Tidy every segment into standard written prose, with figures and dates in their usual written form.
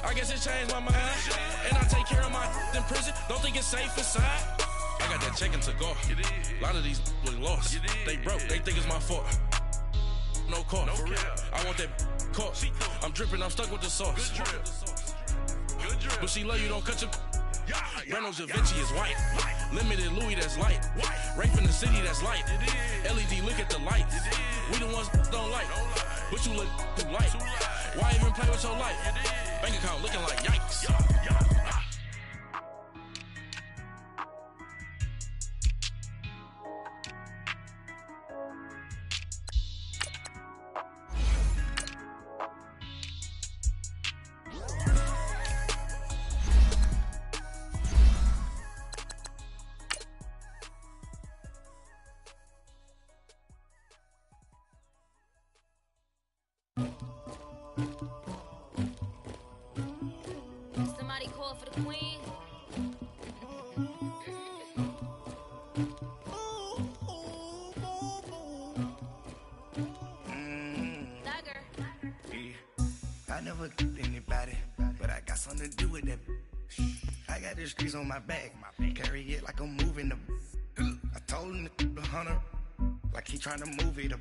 I guess it changed my mind. And I take care of my in prison. Don't think it's safe inside. I got that checking to go. A lot of these look lost. They broke. They think it's my fault. No call. For real. I want that caught. I'm dripping. I'm stuck with the sauce. Good drip. But she love you. Don't cut your. Reynolds Da Vinci is white. Limited Louis, that's light. Rape in the city, that's light. LED, look at the lights. We the ones don't like. But you look too light. Why even play with your life? Bank account looking like yikes. Somebody call for the queen. I never anybody, but I got something to do with that. I got the streets on my back, carry it like I'm moving the. I told him the hunter, like he trying to move it up.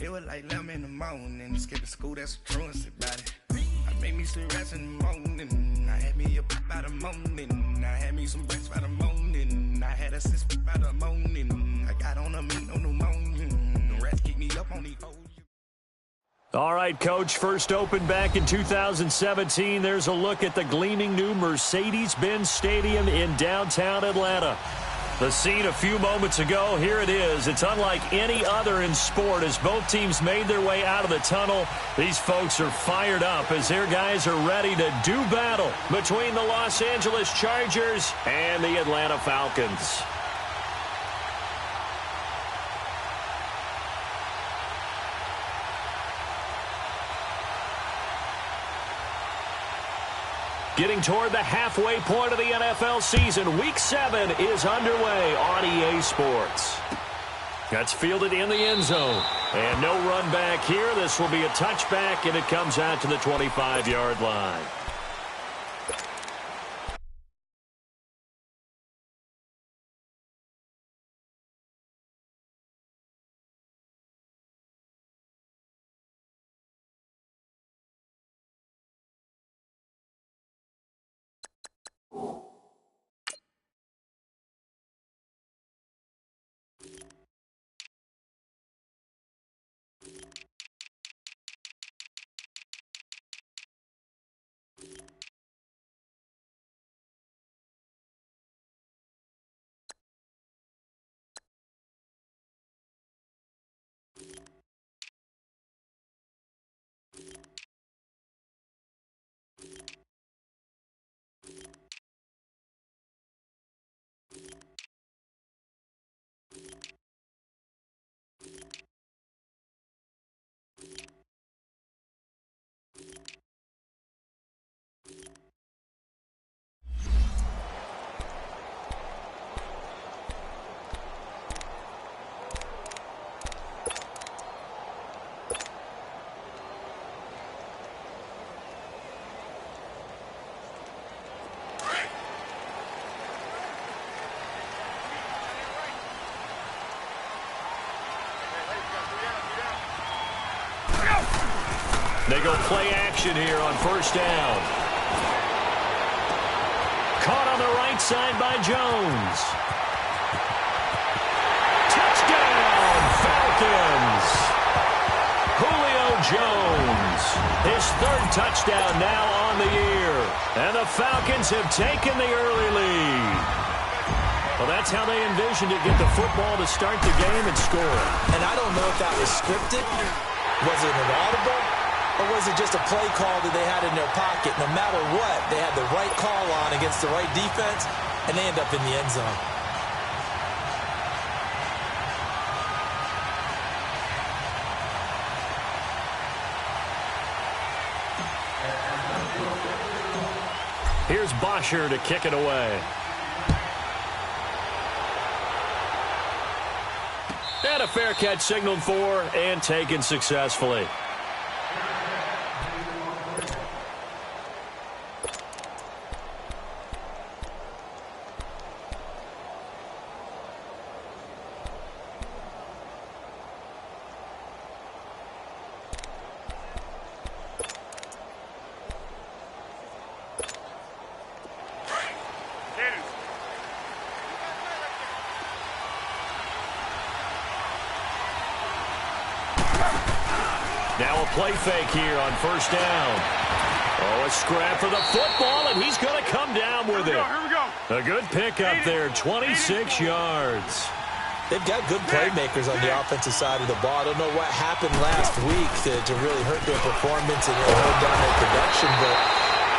It was like 11 in the morning, skipping school, that's a truancy about it. I made me some rest in the morning, I had me up by the morning, I had me some breakfast by the morning, I had a sip by the morning, I got on a meat on the morning, the rats keep me up on these hoes. All right, Coach, first opened back in 2017. There's a look at the gleaming new Mercedes-Benz Stadium in downtown Atlanta. The scene a few moments ago, here it is. It's unlike any other in sport as both teams made their way out of the tunnel. These folks are fired up as their guys are ready to do battle between the Los Angeles Chargers and the Atlanta Falcons. Getting toward the halfway point of the NFL season, Week 7 is underway on EA Sports. That's fielded in the end zone. And no run back here. This will be a touchback, and it comes out to the 25-yard line. They go play action here on first down. Caught on the right side by Jones. Touchdown, Falcons. Julio Jones, his third touchdown now on the year. And the Falcons have taken the early lead. Well, that's how they envisioned it, get the football to start the game and score. And I don't know if that was scripted. Was it an audible? Or was it just a play call that they had in their pocket? No matter what, they had the right call on against the right defense, and they end up in the end zone. Here's Bosher to kick it away. And a fair catch signaled for and taken successfully. play fake here on first down. Oh, a scrap for the football, and he's going to come down with it. Here we go. A good pickup there, 26 yards. They've got good playmakers on the offensive side of the ball. I don't know what happened last week to really hurt their performance and hold down their production, but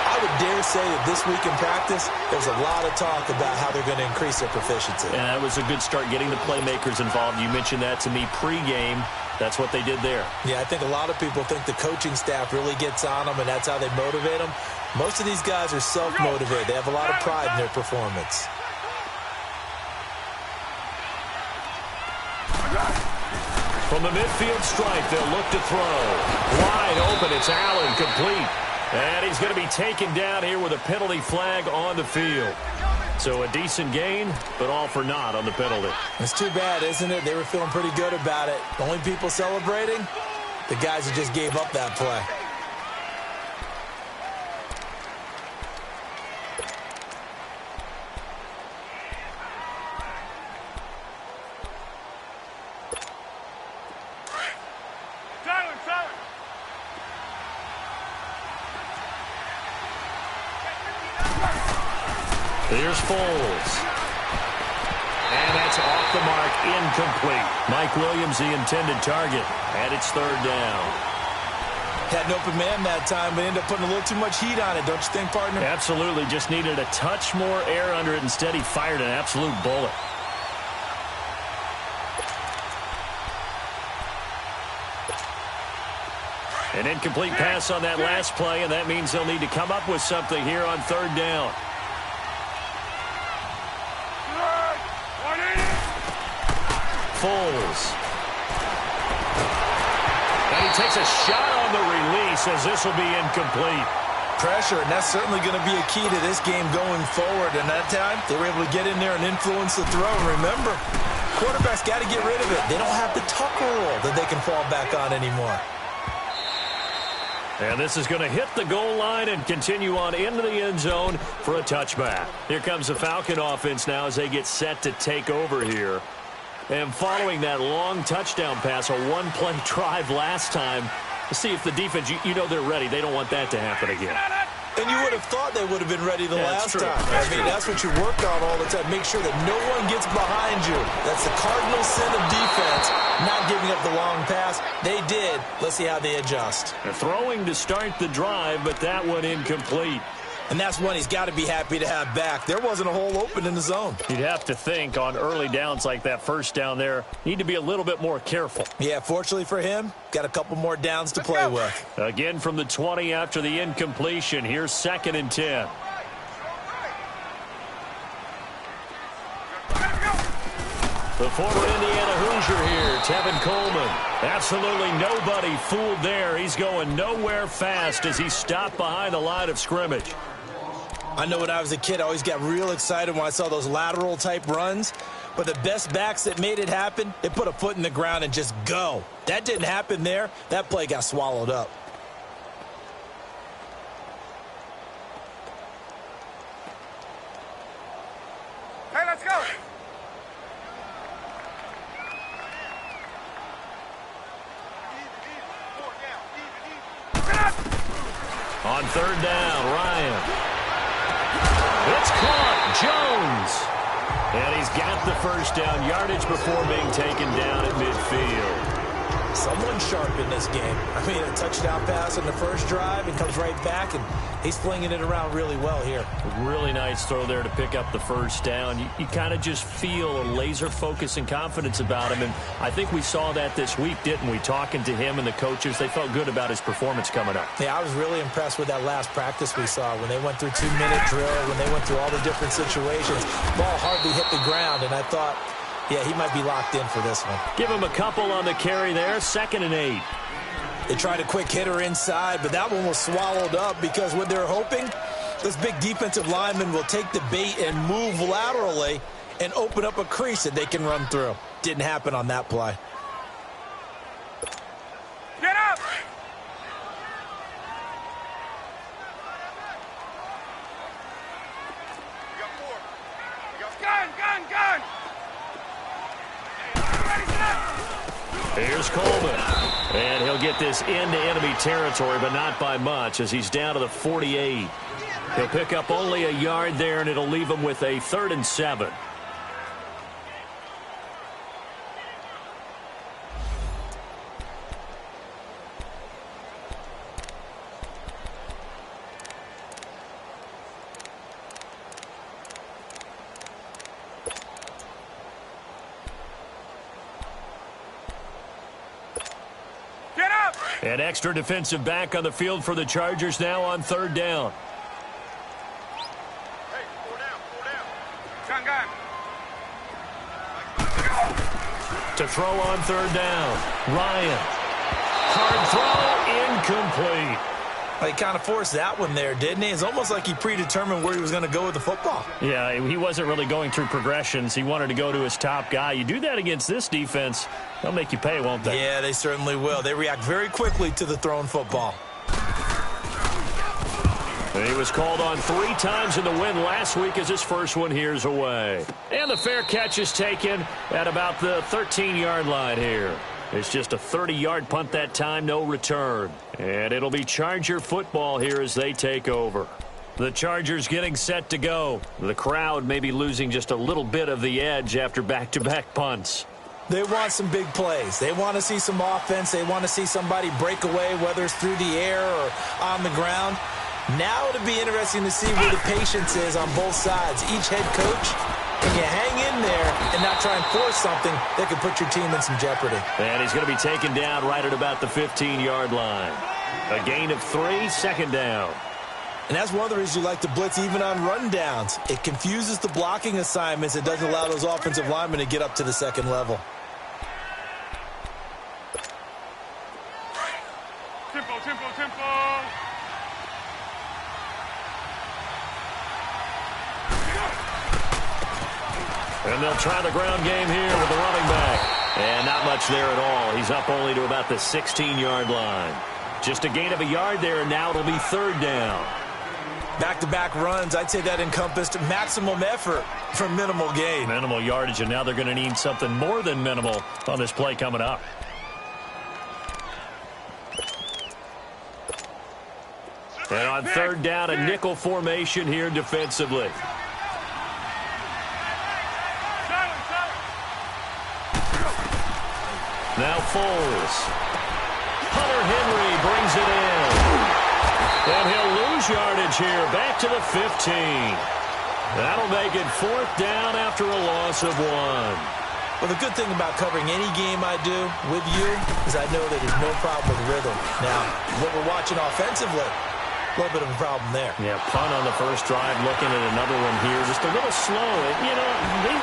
I would dare say that this week in practice, there's a lot of talk about how they're going to increase their proficiency. And that was a good start, getting the playmakers involved. You mentioned that to me pregame. That's what they did there. Yeah, I think a lot of people think the coaching staff really gets on them, and that's how they motivate them. Most of these guys are self-motivated. They have a lot of pride in their performance. From the midfield stripe, they'll look to throw. Wide open, it's Allen, complete. And he's going to be taken down here with a penalty flag on the field. So a decent gain, but all for naught on the penalty. It's too bad, isn't it? They were feeling pretty good about it. The only people celebrating, the guys who just gave up that play. Here's Foles. And that's off the mark, incomplete. Mike Williams, the intended target, and it's third down. Had an open man that time, but ended up putting a little too much heat on it, don't you think, partner? Absolutely, just needed a touch more air under it. Instead, he fired an absolute bullet. An incomplete pass on that last play, and that means they'll need to come up with something here on third down. Foles. And he takes a shot on the release as this will be incomplete. Pressure, and that's certainly going to be a key to this game going forward. And that time, they were able to get in there and influence the throw. And remember, quarterbacks got to get rid of it. They don't have the tuck rule that they can fall back on anymore. And this is going to hit the goal line and continue on into the end zone for a touchback. Here comes the Falcon offense now as they get set to take over here. And following that long touchdown pass, a one-play drive last time, to see if the defense, you know they're ready. They don't want that to happen again. And you would have thought they would have been ready the last true. time. That's what you work on all the time. Make sure that no one gets behind you. That's the cardinal sin of defense, not giving up the long pass. They did. Let's see how they adjust. They're throwing to start the drive, but that one incomplete. And that's one he's got to be happy to have back. There wasn't a hole open in the zone. You'd have to think on early downs like that first down there, need to be a little bit more careful. Yeah, fortunately for him, got a couple more downs to play with. Again from the 20 after the incompletion. Here's 2nd and 10. The former Indiana Hoosier here, Tevin Coleman. Absolutely nobody fooled there. He's going nowhere fast as he stopped behind the line of scrimmage. I know when I was a kid, I always got real excited when I saw those lateral-type runs. But the best backs that made it happen, they put a foot in the ground and just go. That didn't happen there. That play got swallowed up. Hey, let's go. On third down, Ryan. It's caught. Jones. And he's got the first down. Yardage before being taken down at midfield. Someone sharp in this game. I mean, a touchdown pass on the first drive and comes right back, and he's flinging it around really well here. Really nice throw there to pick up the first down. You kind of just feel a laser focus and confidence about him, and I think we saw that this week, didn't we? Talking to him and the coaches, they felt good about his performance coming up. Yeah, I was really impressed with that last practice we saw when they went through 2-minute drill, when they went through all the different situations. Ball hardly hit the ground, and I thought, yeah, he might be locked in for this one. Give him a couple on the carry there, 2nd and 8. They tried a quick hitter inside, but that one was swallowed up because what they're hoping, this big defensive lineman will take the bait and move laterally and open up a crease that they can run through. Didn't happen on that play. Get up! Gun! Here's Coleman. And he'll get this into enemy territory, but not by much, as he's down to the 48. He'll pick up only a yard there, and it'll leave him with a 3rd and 7. An extra defensive back on the field for the Chargers now on 3rd down. Hey, 4 down. Gun. To throw on 3rd down. Ryan. Hard throw, incomplete. He kind of forced that one there, didn't he? It's almost like he predetermined where he was going to go with the football. Yeah, he wasn't really going through progressions. He wanted to go to his top guy. You do that against this defense, they'll make you pay, won't they? Yeah, they certainly will. They react very quickly to the thrown football. He was called on 3 times in the win last week as his first one here's away. And the fair catch is taken at about the 13-yard line here. It's just a 30-yard punt that time, no return. And it'll be Charger football here as they take over. The Chargers getting set to go. The crowd may be losing just a little bit of the edge after back-to-back punts. They want some big plays. They want to see some offense. They want to see somebody break away, whether it's through the air or on the ground. Now it'll be interesting to see where the patience is on both sides. Each head coach, can you hang in there and not try and force something that could put your team in some jeopardy? And he's going to be taken down right at about the 15-yard line. A gain of 3, 2nd down. And that's one of the reasons you like to blitz even on rundowns. It confuses the blocking assignments. It doesn't allow those offensive linemen to get up to the 2nd level. Tempo. And they'll try the ground game here with the running back. And not much there at all. He's up only to about the 16-yard line. Just a gain of a yard there, and now it'll be 3rd down. Back-to-back runs, I'd say that encompassed maximum effort for minimal gain. Minimal yardage, and now they're going to need something more than minimal on this play coming up. And on 3rd down, a nickel formation here defensively. Now Foles. Hunter Henry brings it in. And he'll lose yardage here. Back to the 15. That'll make it 4th down after a loss of 1. Well, the good thing about covering any game I do with you is I know that there's no problem with rhythm. Now, what we're watching offensively, a little bit of a problem there. Yeah, punt on the first drive, looking at another one here. Just a little slow. You know,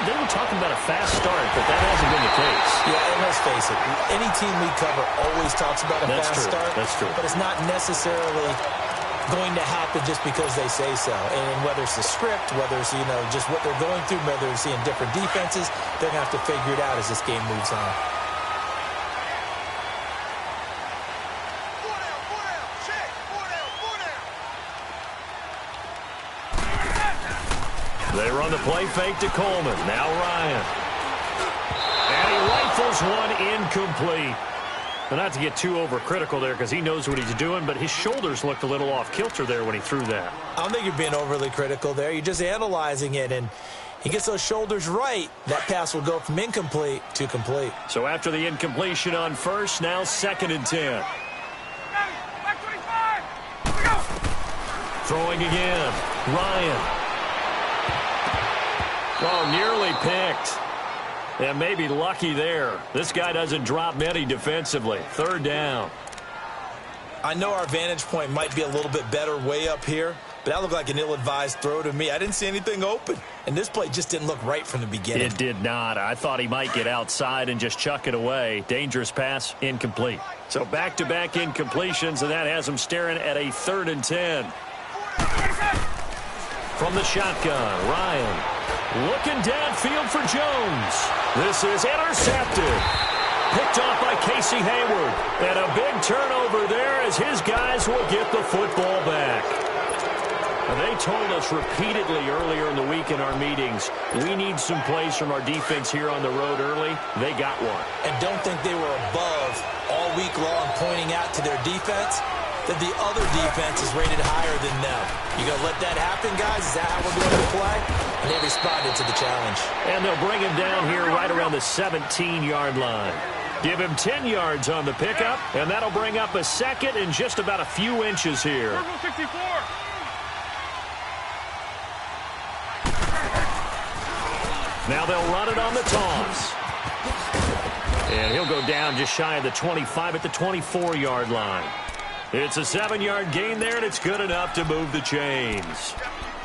they were talking about a fast start, but that hasn't been the case. Yeah, and let's face it, any team we cover always talks about a fast start. That's true. But it's not necessarily going to happen just because they say so. And whether it's the script, whether it's, just what they're going through, whether they're seeing different defenses, they're going to have to figure it out as this game moves on. They run the play fake to Coleman. Now Ryan. And he rifles one incomplete. But not to get too overcritical there because he knows what he's doing, but his shoulders looked a little off kilter there when he threw that. I don't think you're being overly critical there. You're just analyzing it, and he gets those shoulders right. That pass will go from incomplete to complete. So after the incompletion on first, now 2nd and 10. Back 25. Here we go. Throwing again. Ryan. Oh, nearly picked. And maybe lucky there. This guy doesn't drop many defensively. 3rd down. I know our vantage point might be a little bit better way up here, but that looked like an ill-advised throw to me. I didn't see anything open, and this play just didn't look right from the beginning. It did not. I thought he might get outside and just chuck it away. Dangerous pass, incomplete. So back-to-back incompletions, and that has him staring at a 3rd and 10. From the shotgun, Ryan. Looking downfield for Jones. This is intercepted. Picked off by Casey Hayward. And a big turnover there as his guys will get the football back. And they told us repeatedly earlier in the week in our meetings, we need some plays from our defense here on the road early. They got one. And don't think they were above all week long pointing out to their defense that the other defense is rated higher than them. You going to let that happen, guys? Is that how we're going to play? And they responded to the challenge. And they'll bring him down here right around the 17-yard line. Give him 10 yards on the pickup, and that'll bring up a second in just about a few inches here. Now they'll run it on the toss. And he'll go down just shy of the 25 at the 24-yard line. It's a 7-yard gain there, and it's good enough to move the chains.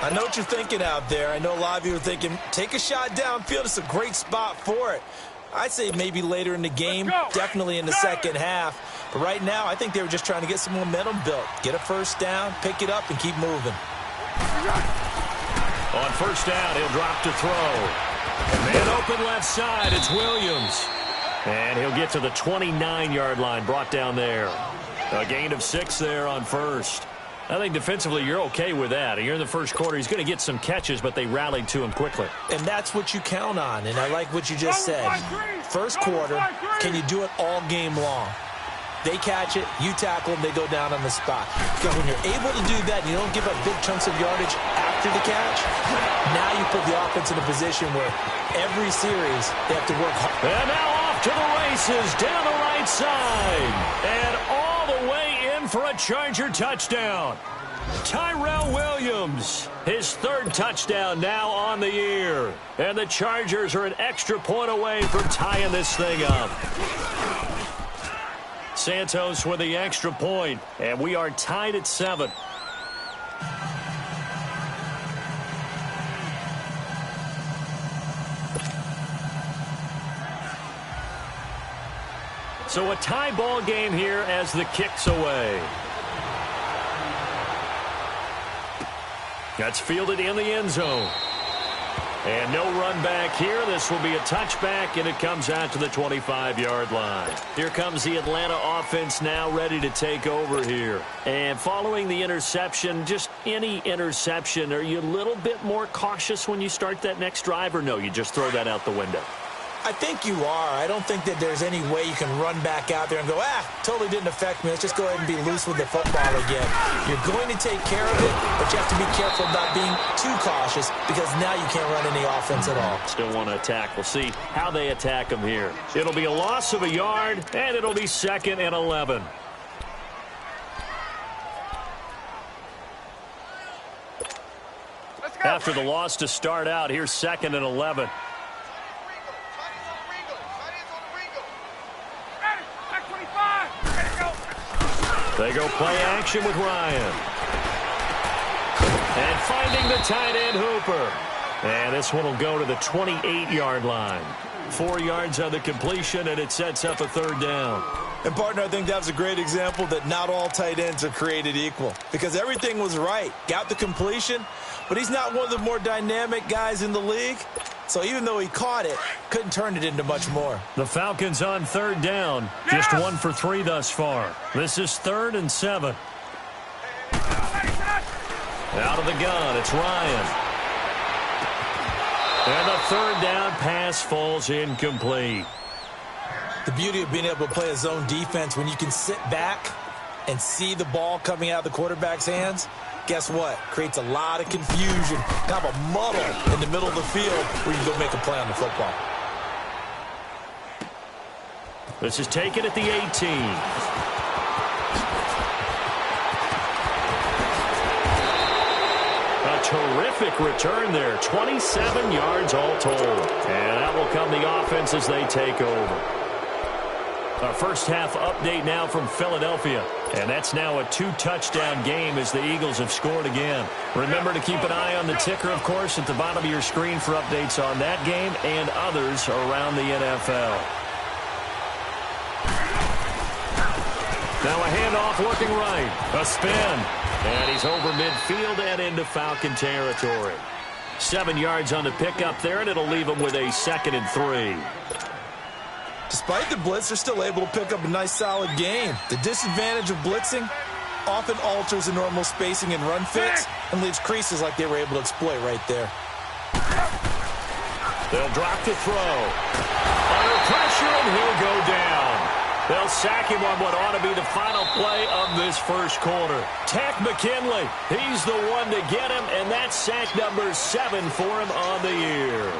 I know what you're thinking out there. I know a lot of you are thinking, take a shot downfield. It's a great spot for it. I'd say maybe later in the game, definitely in the second half. But right now, I think they were just trying to get some momentum built. Get a first down, pick it up, and keep moving. On first down, he'll drop to throw. Man open left side, it's Williams. And he'll get to the 29-yard line, brought down there. A gain of 6 there on first. I think defensively you're okay with that. You're in the first quarter. He's going to get some catches, but they rallied to him quickly. And that's what you count on, and I like what you just said. First quarter, can you do it all game long? They catch it, you tackle them, they go down on the spot. Because when you're able to do that, you don't give up big chunks of yardage after the catch. Now you put the offense in a position where every series they have to work hard. And now off to the races down the right side. And all the way in for a Charger touchdown. Tyrell Williams, his 3rd touchdown now on the year. And the Chargers are an extra point away from tying this thing up. Santos with the extra point, and we are tied at 7. So a tie ball game here as the kick's away. That's fielded in the end zone. And no run back here. This will be a touchback, and it comes out to the 25-yard line. Here comes the Atlanta offense now ready to take over here. And following the interception, just any interception, are you a little bit more cautious when you start that next drive, or no, you just throw that out the window? I think you are. I don't think that there's any way you can run back out there and go, totally didn't affect me. Let's just go ahead and be loose with the football again. You're going to take care of it, but you have to be careful about being too cautious because now you can't run any offense at all. Still want to attack. We'll see how they attack him here. It'll be a loss of a yard, and it'll be 2nd and 11. After the loss to start out, here's 2nd and 11. They go play action with Ryan. And finding the tight end, Hooper. And this one will go to the 28-yard line. 4 yards on the completion, and it sets up a 3rd down. And, partner, I think that was a great example that not all tight ends are created equal. Because everything was right. Got the completion, but he's not one of the more dynamic guys in the league. So even though he caught it, couldn't turn it into much more. The Falcons on 3rd down. Just 1 for 3 thus far. This is 3rd and 7. Out of the gun, it's Ryan. And the 3rd down pass falls incomplete. The beauty of being able to play a zone defense when you can sit back and see the ball coming out of the quarterback's hands, guess what? Creates a lot of confusion, kind of a muddle in the middle of the field where you go make a play on the football. This is taken at the 18. A terrific return there. 27 yards all told. And that will come the offense as they take over. Our first half update now from Philadelphia. And that's now a 2-touchdown game as the Eagles have scored again. Remember to keep an eye on the ticker, of course, at the bottom of your screen for updates on that game and others around the NFL. Now a handoff looking right. A spin. And he's over midfield and into Falcon territory. 7 yards on the pickup there, and it'll leave him with a 2nd and 3. Despite the blitz, they're still able to pick up a nice, solid game. The disadvantage of blitzing often alters the normal spacing and run fits and leaves creases like they were able to exploit right there. They'll drop to throw. Under pressure, and he'll go down. They'll sack him on what ought to be the final play of this first quarter. Tack McKinley, he's the one to get him, and that's sack number 7 for him on the year.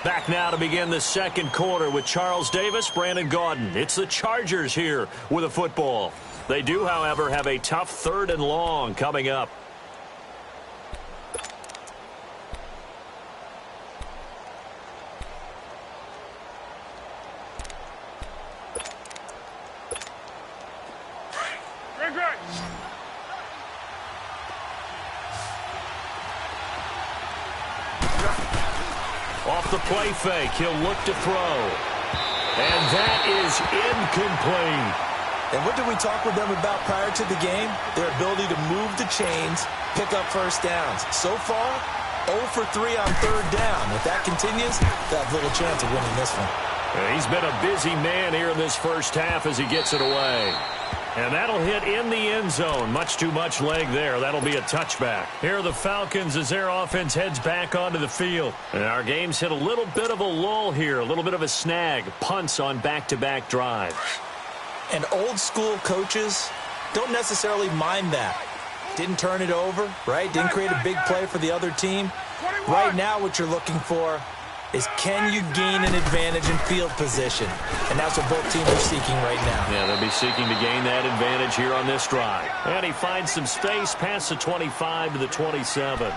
Back now to begin the second quarter with Charles Davis, Brandon Gaudin. It's the Chargers here with a football. They do, however, have a tough 3rd and long coming up. Off the play fake, he'll look to throw. And that is incomplete. And what did we talk with them about prior to the game? Their ability to move the chains, pick up first downs. So far, 0 for 3 on 3rd down. If that continues, they have little chance of winning this one. He's been a busy man here in this first half as he gets it away. And that'll hit in the end zone. Much too much leg there. That'll be a touchback. Here are the Falcons as their offense heads back onto the field. And our game's hit a little bit of a lull here, a little bit of a snag. Punts on back-to-back drives. And old-school coaches don't necessarily mind that. Didn't turn it over, right? Didn't create a big play for the other team. Right now what you're looking for is can you gain an advantage in field position? And that's what both teams are seeking right now. Yeah, they'll be seeking to gain that advantage here on this drive. And he finds some space past the 25 to the 27.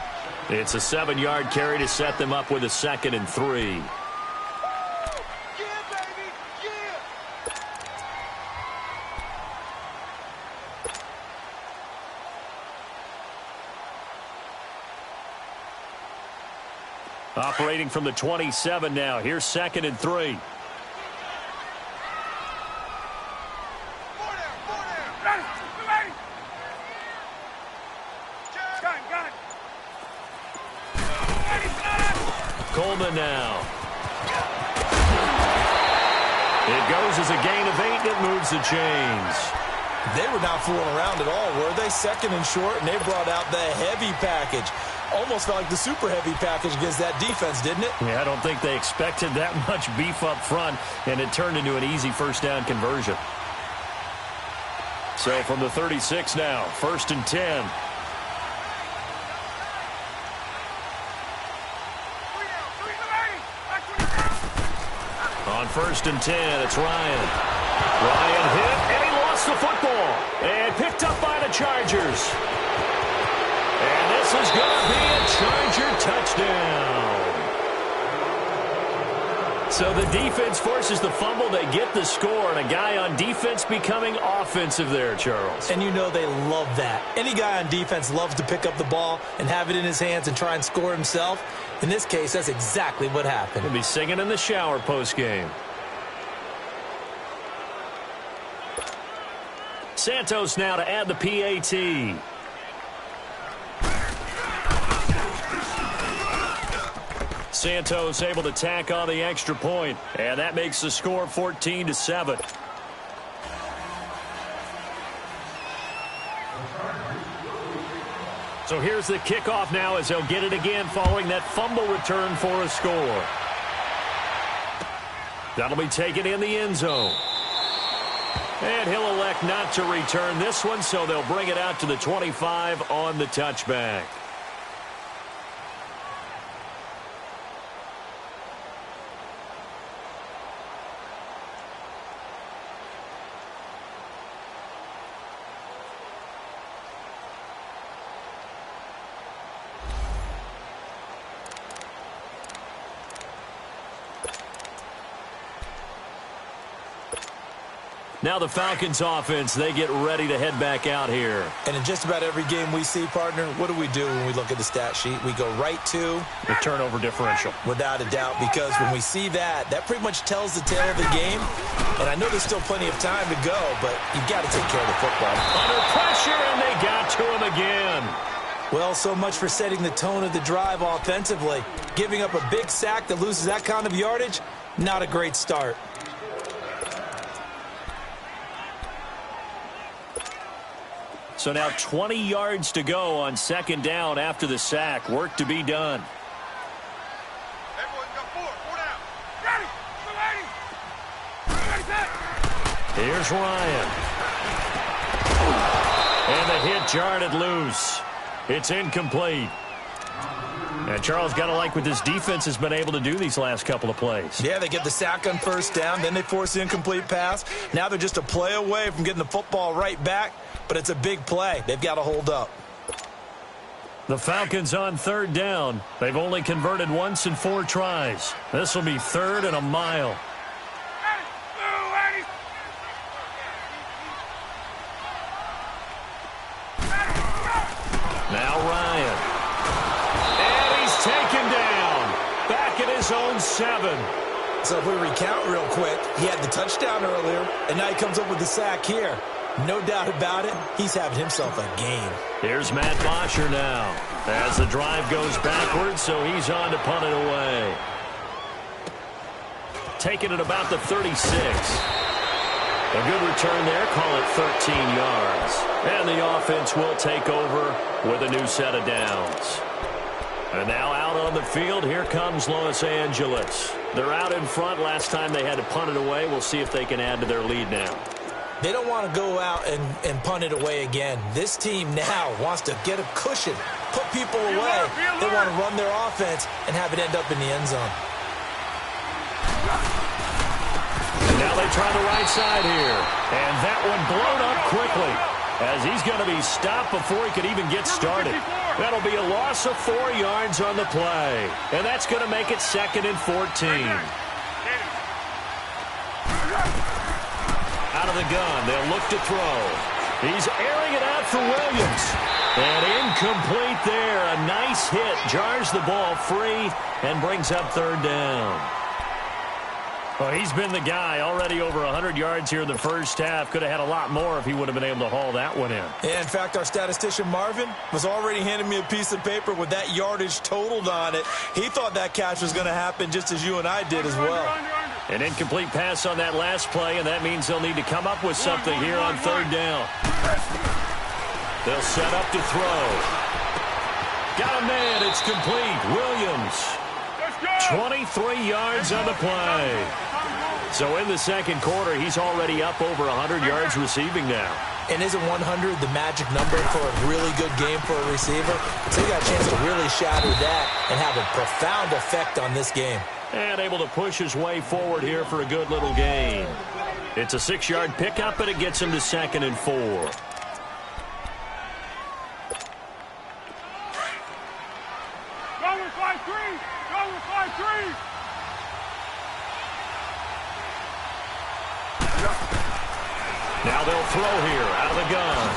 It's a 7-yard carry to set them up with a 2nd and 3. Operating from the 27 now. Here's 2nd and 3. Coleman now. It goes as a gain of 8, and it moves the chains. They were not fooling around at all, were they? 2nd and short, and they brought out the heavy package. Almost felt like the super heavy package against that defense, didn't it? Yeah, I don't think they expected that much beef up front, and it turned into an easy first down conversion. So from the 36 now, 1st and 10. On 1st and 10, it's Ryan. Ryan hit, and he lost the football. And picked up by the Chargers. And this is going to be a Charger touchdown. So the defense forces the fumble. They get the score, and a guy on defense becoming offensive there, Charles. And you know they love that. Any guy on defense loves to pick up the ball and have it in his hands and try and score himself. In this case, that's exactly what happened. He'll be singing in the shower postgame. Santos now to add the PAT. Santos able to tack on the extra point, and that makes the score 14-7. So here's the kickoff now as they'll get it again following that fumble return for a score. That'll be taken in the end zone. And he'll elect not to return this one, so they'll bring it out to the 25 on the touchback. Now the Falcons offense, they get ready to head back out here. And in just about every game we see, partner, what do we do when we look at the stat sheet? We go right to the turnover differential. Without a doubt, because when we see that, that pretty much tells the tale of the game. And I know there's still plenty of time to go, but you've got to take care of the football. Under pressure, and they got to him again. Well, so much for setting the tone of the drive offensively. Giving up a big sack that loses that kind of yardage, not a great start. So now 20 yards to go on 2nd down after the sack. Work to be done. Here's Ryan. And the hit jarred it loose. It's incomplete. And Charles, got to like what this defense has been able to do these last couple of plays. Yeah, they get the sack on first down, then they force the incomplete pass. Now they're just a play away from getting the football right back, but it's a big play. They've got to hold up. The Falcons on third down. They've only converted once in 4 tries. This will be 3rd and a mile. Now Ryan. And he's taken down. Back at his own 7. So if we recount real quick, he had the touchdown earlier, and now he comes up with the sack here. No doubt about it, he's having himself a game. Here's Matt Bosher now. As the drive goes backwards, so he's on to punt it away. Taking it about the 36. A good return there, call it 13 yards. And the offense will take over with a new set of downs. And now out on the field, here comes Los Angeles. They're out in front. Last time they had to punt it away. We'll see if they can add to their lead now. They don't want to go out and punt it away again. This team now wants to get a cushion, put people away. They want to run their offense and have it end up in the end zone. Now they try the right side here. And that one blown up quickly as he's going to be stopped before he could even get started. That'll be a loss of 4 yards on the play. And that's going to make it 2nd and 14. Out of the gun, they'll look to throw. He's airing it out for Williams. And incomplete there. A nice hit. Jars the ball free and brings up 3rd down. Well, he's been the guy. Already over 100 yards here in the first half. Could have had a lot more if he would have been able to haul that one in. Yeah, in fact, our statistician Marvin was already handing me a piece of paper with that yardage totaled on it. He thought that catch was going to happen just as you and I did as well. An incomplete pass on that last play, and that means they'll need to come up with something here on 3rd down. They'll set up to throw. Got a man. It's complete. Williams. 23 yards on the play. So in the second quarter, he's already up over 100 yards receiving now. And isn't 100 the magic number for a really good game for a receiver? So he got a chance to really shatter that and have a profound effect on this game. And able to push his way forward here for a good little gain. It's a 6-yard pickup, and it gets him to 2nd and 4. Go with 5-3! Go with 5-3! Now they'll throw here out of the gun.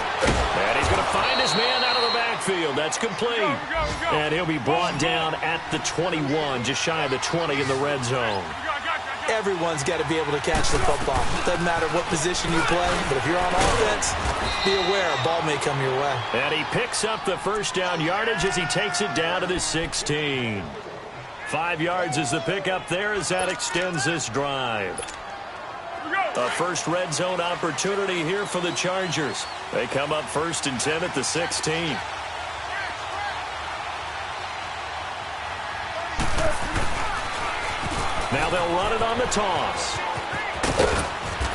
And he's going to find his man out of the backfield. That's complete. And he'll be brought down at the 21, just shy of the 20 in the red zone. Everyone's got to be able to catch the football. Doesn't matter what position you play, but if you're on offense, be aware a ball may come your way. And he picks up the first down yardage as he takes it down to the 16. 5 yards is the pickup there as that extends this drive. A first red zone opportunity here for the Chargers. They come up 1st and 10 at the 16. Now they'll run it on the toss.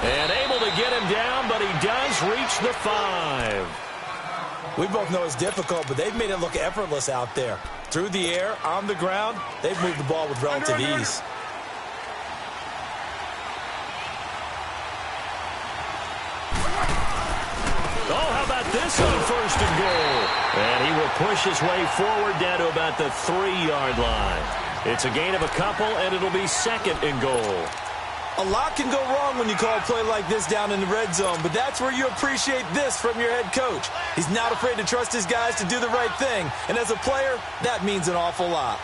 And able to get him down, but he does reach the 5. We both know it's difficult, but they've made it look effortless out there. Through the air, on the ground, they've moved the ball with relative ease. Oh, how about this on 1st and goal? And he will push his way forward down to about the 3-yard line. It's a gain of a couple, and it'll be 2nd and goal. A lot can go wrong when you call a play like this down in the red zone, but that's where you appreciate this from your head coach. He's not afraid to trust his guys to do the right thing, and as a player, that means an awful lot.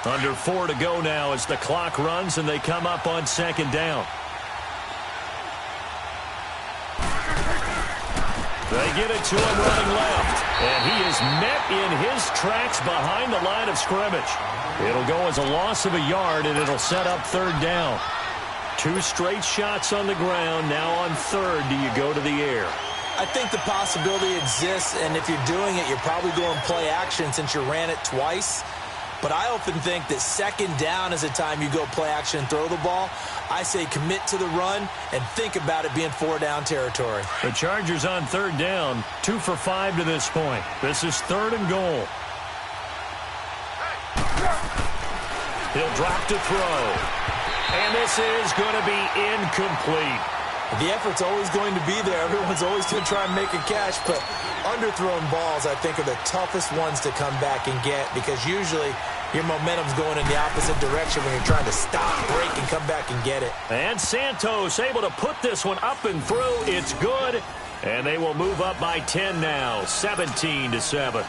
Under 4 to go now as the clock runs, and they come up on 2nd down. They get it to him running left, and he is met in his tracks behind the line of scrimmage. It'll go as a loss of a yard, and it'll set up 3rd down. 2 straight shots on the ground. Now on 3rd, do you go to the air? I think the possibility exists, and if you're doing it, you're probably going play action since you ran it twice. But I often think that second down is a time you go play action and throw the ball. I say commit to the run and think about it being 4-down territory. The Chargers on third down, 2 for 5 to this point. This is 3rd and goal. He'll drop to throw. And this is going to be incomplete. The effort's always going to be there. Everyone's always going to try and make a catch, but underthrown balls, I think, are the toughest ones to come back and get because usually your momentum's going in the opposite direction when you're trying to stop, break, and come back and get it. And Santos able to put this one up and through. It's good, and they will move up by 10 now, 17-7.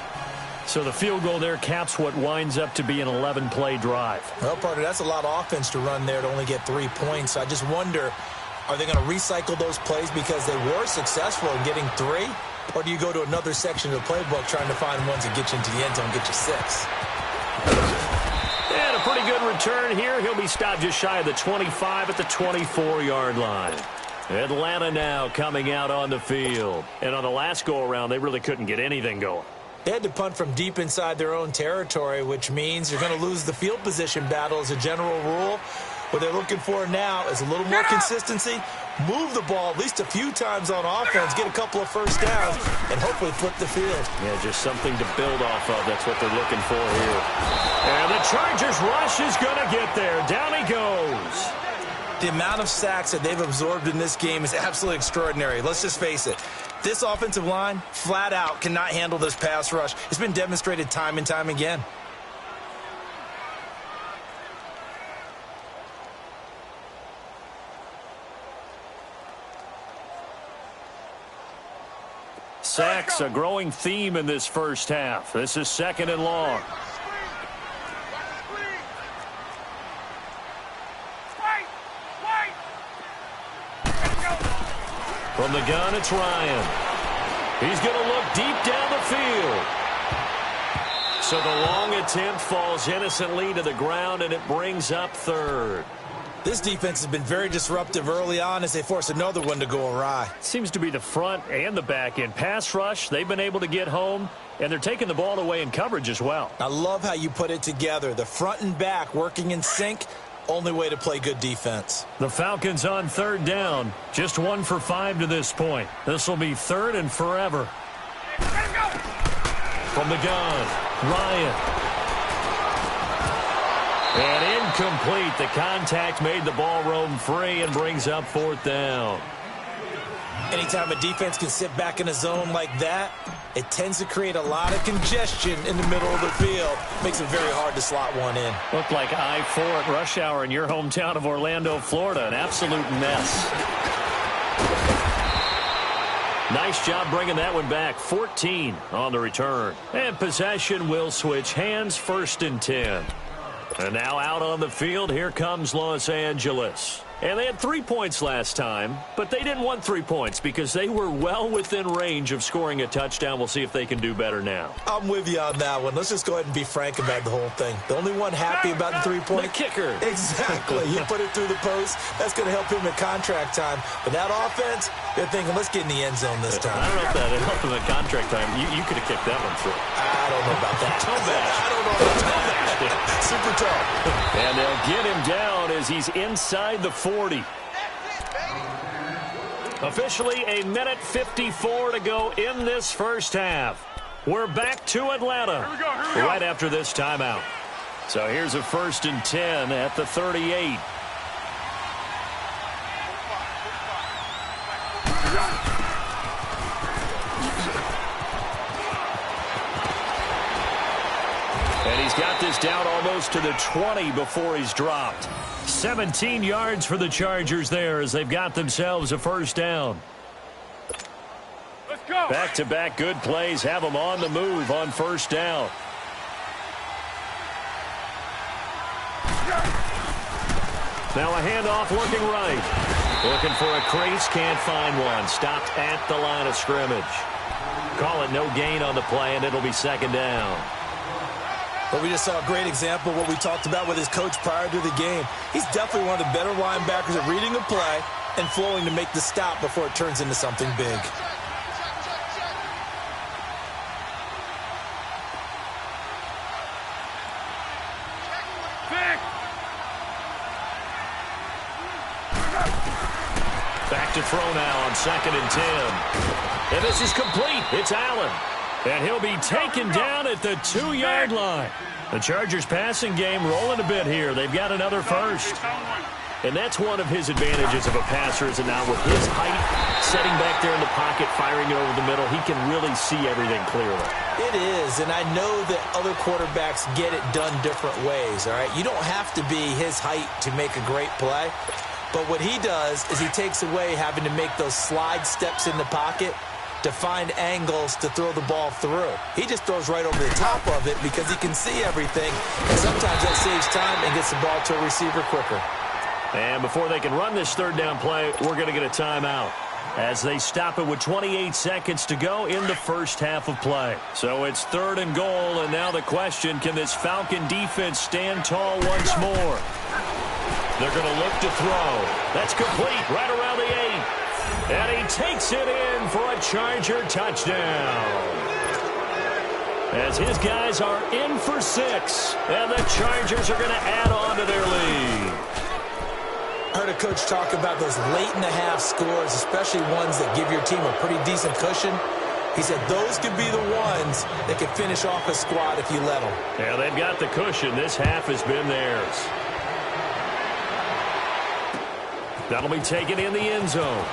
So the field goal there caps what winds up to be an 11-play drive. Well, partner, that's a lot of offense to run there to only get 3 points. I just wonder, are they going to recycle those plays because they were successful in getting 3? Or do you go to another section of the playbook trying to find ones that get you into the end zone and get you 6? And a pretty good return here. He'll be stopped just shy of the 25 at the 24-yard line. Atlanta now coming out on the field. And on the last go-around, they really couldn't get anything going. They had to punt from deep inside their own territory, which means you're going to lose the field position battle as a general rule. What they're looking for now is a little more consistency, move the ball at least a few times on offense, get a couple of first downs, and hopefully flip the field. Yeah, just something to build off of. That's what they're looking for here. And the Chargers rush is going to get there. Down he goes. The amount of sacks that they've absorbed in this game is absolutely extraordinary. Let's just face it. This offensive line, flat out, cannot handle this pass rush. It's been demonstrated time and time again. Sacks, a growing theme in this first half. This is 2nd and long. From the gun, it's Ryan. He's going to look deep down the field. So the long attempt falls innocently to the ground, and it brings up 3rd. This defense has been very disruptive early on as they force another one to go awry. Seems to be the front and the back end. Pass rush, they've been able to get home, and they're taking the ball away in coverage as well. I love how you put it together. The front and back working in sync, only way to play good defense. The Falcons on 3rd down, just 1 for 5 to this point. This will be 3rd and forever. From the gun, Ryan. And incomplete. The contact made the ball roam free and brings up 4th down. Anytime a defense can sit back in a zone like that, it tends to create a lot of congestion in the middle of the field. Makes it very hard to slot one in. Looked like I-4 at rush hour in your hometown of Orlando, Florida. An absolute mess. Nice job bringing that one back. 14 on the return. And possession will switch hands, 1st and 10. And now out on the field, here comes Los Angeles. And they had 3 points last time, but they didn't want 3 points because they were well within range of scoring a touchdown. We'll see if they can do better now. I'm with you on that one. Let's just go ahead and be frank about the whole thing. The only one happy about the 3-point? The kicker. Exactly. You put it through the post. That's going to help him at contract time. But that offense, they're thinking, let's get in the end zone this time. I don't know if that helped him at contract time. You could have kicked that one through. I don't know about that. Toe bash. I don't know about that. Super tough. And they'll get him down as he's inside the 40. Officially a minute 54 to go in this first half. We're back to Atlanta right after this timeout. So here's a 1st and 10 at the 38. And he's got this down almost to the 20 before he's dropped. 17 yards for the Chargers there as they've got themselves a 1st down. Let's go. Back-to-back good plays have them on the move on 1st down. Now a handoff looking right. Looking for a crease, can't find one. Stopped at the line of scrimmage. Call it no gain on the play, and it'll be 2nd down. But we just saw a great example of what we talked about with his coach prior to the game. He's definitely one of the better linebackers at reading a play and flowing to make the stop before it turns into something big. to throw now on 2nd and 10. And this is complete. It's Allen. And he'll be taken down at the 2-yard line. The Chargers passing game rolling a bit here. They've got another first. And that's one of his advantages of a passer, is that now with his height, setting back there in the pocket, firing it over the middle, he can really see everything clearly. It is, and I know that other quarterbacks get it done different ways, all right? You don't have to be his height to make a great play, but what he does is he takes away having to make those slide steps in the pocket to find angles to throw the ball through. He just throws right over the top of it because he can see everything, and sometimes that saves time and gets the ball to a receiver quicker. And before they can run this 3rd down play, we're going to get a timeout as they stop it with 28 seconds to go in the first half of play. So it's 3rd and goal, and now the question, can this Falcon defense stand tall once more? They're going to look to throw. That's complete right around the 8. And he takes it in for a Charger touchdown. As his guys are in for 6, and the Chargers are going to add on to their lead. I heard a coach talk about those late-in-the-half scores, especially ones that give your team a pretty decent cushion. He said those could be the ones that could finish off a squad if you let them. Yeah, they've got the cushion. This half has been theirs. That'll be taken in the end zone.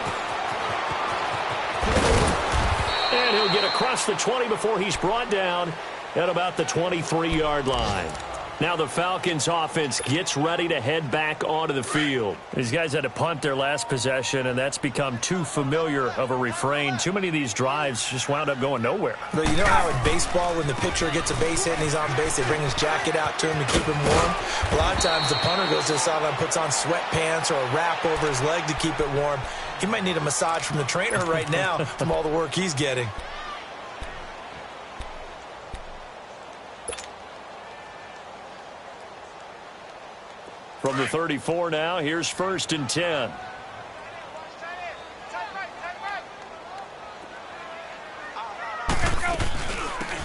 And he'll get across the 20 before he's brought down at about the 23-yard line. Now the Falcons offense gets ready to head back onto the field. These guys had to punt their last possession, and that's become too familiar of a refrain. Too many of these drives just wound up going nowhere. But you know how in baseball, when the pitcher gets a base hit and he's on base, they bring his jacket out to him to keep him warm? A lot of times the punter goes to the sideline, puts on sweatpants or a wrap over his leg to keep it warm. He might need a massage from the trainer right now from all the work he's getting. From the 34 now, here's 1st and 10.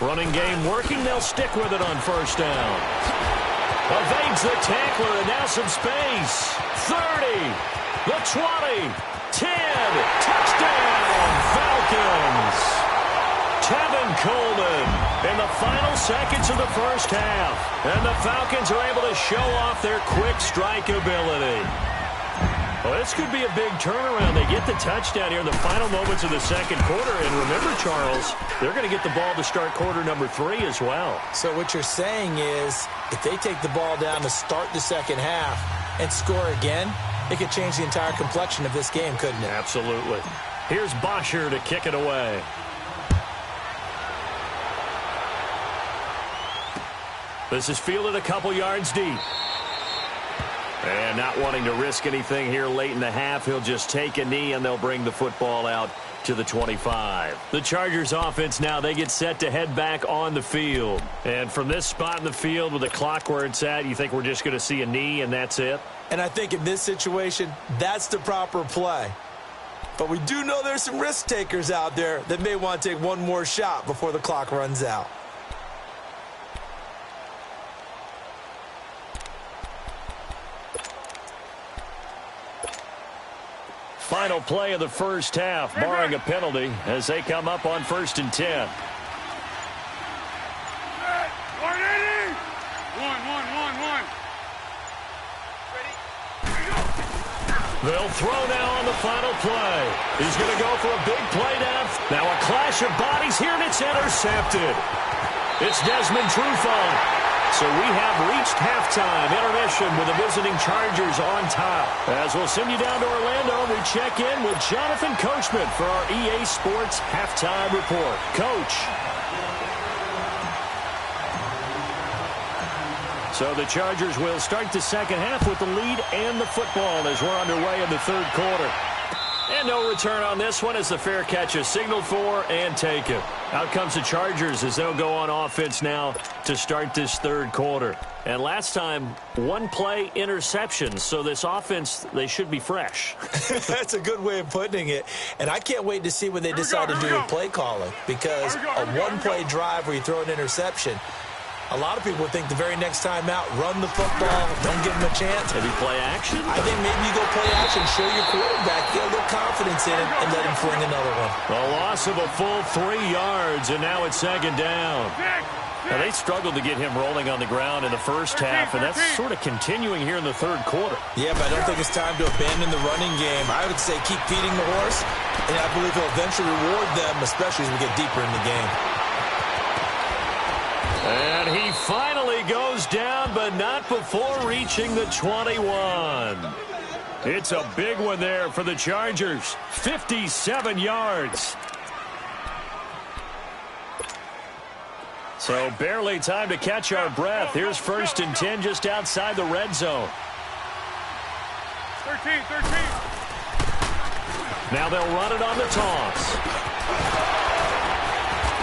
Running game working. They'll stick with it on 1st down. Evades the tackler, and now some space. 30, the 20, 10, touchdown, Falcons. Tevin Coleman in the final seconds of the first half. And the Falcons are able to show off their quick strike ability. Well, this could be a big turnaround. They get the touchdown here in the final moments of the second quarter. And remember, Charles, they're going to get the ball to start quarter number 3 as well. So what you're saying is if they take the ball down to start the second half and score again, it could change the entire complexion of this game, couldn't it? Absolutely. Here's Bosher to kick it away. This is fielded a couple yards deep. And not wanting to risk anything here late in the half, he'll just take a knee and they'll bring the football out to the 25. The Chargers offense now, they get set to head back on the field. And from this spot in the field with the clock where it's at, you think we're just going to see a knee and that's it? And I think in this situation, that's the proper play. But we do know there's some risk takers out there that may want to take one more shot before the clock runs out. Final play of the first half, barring a penalty, as they come up on 1st and 10. 180! 1. They'll throw now on the final play. He's going to go for a big play down. Now a clash of bodies here, and it's intercepted. It's Desmond Trufant. So we have reached halftime intermission with the visiting Chargers on top. As we'll send you down to Orlando, we check in with Jonathan Coachman for our EA Sports Halftime Report. Coach. So the Chargers will start the second half with the lead and the football as we're underway in the third quarter. And no return on this one as the fair catch is signaled for and taken. Out comes the Chargers as they'll go on offense now to start this third quarter. And last time, one play interception. So this offense, they should be fresh. That's a good way of putting it. And I can't wait to see what they decide to do with play calling. Because a one-play drive where you throw an interception, A lot of people think the very next time out, run the football, don't give him a chance. Maybe play action? I think maybe you go play action, show your quarterback, get a little confidence in it, and let him fling another one. A loss of a full 3 yards, and now it's second down. Now, they struggled to get him rolling on the ground in the first half, and that's sort of continuing here in the third quarter. Yeah, but I don't think it's time to abandon the running game. I would say keep feeding the horse, and I believe he'll eventually reward them, especially as we get deeper in the game. And he finally goes down, but not before reaching the 21. It's a big one there for the Chargers. 57 yards. So barely time to catch our breath. Here's 1st and 10 just outside the red zone. 13. Now they'll run it on the toss.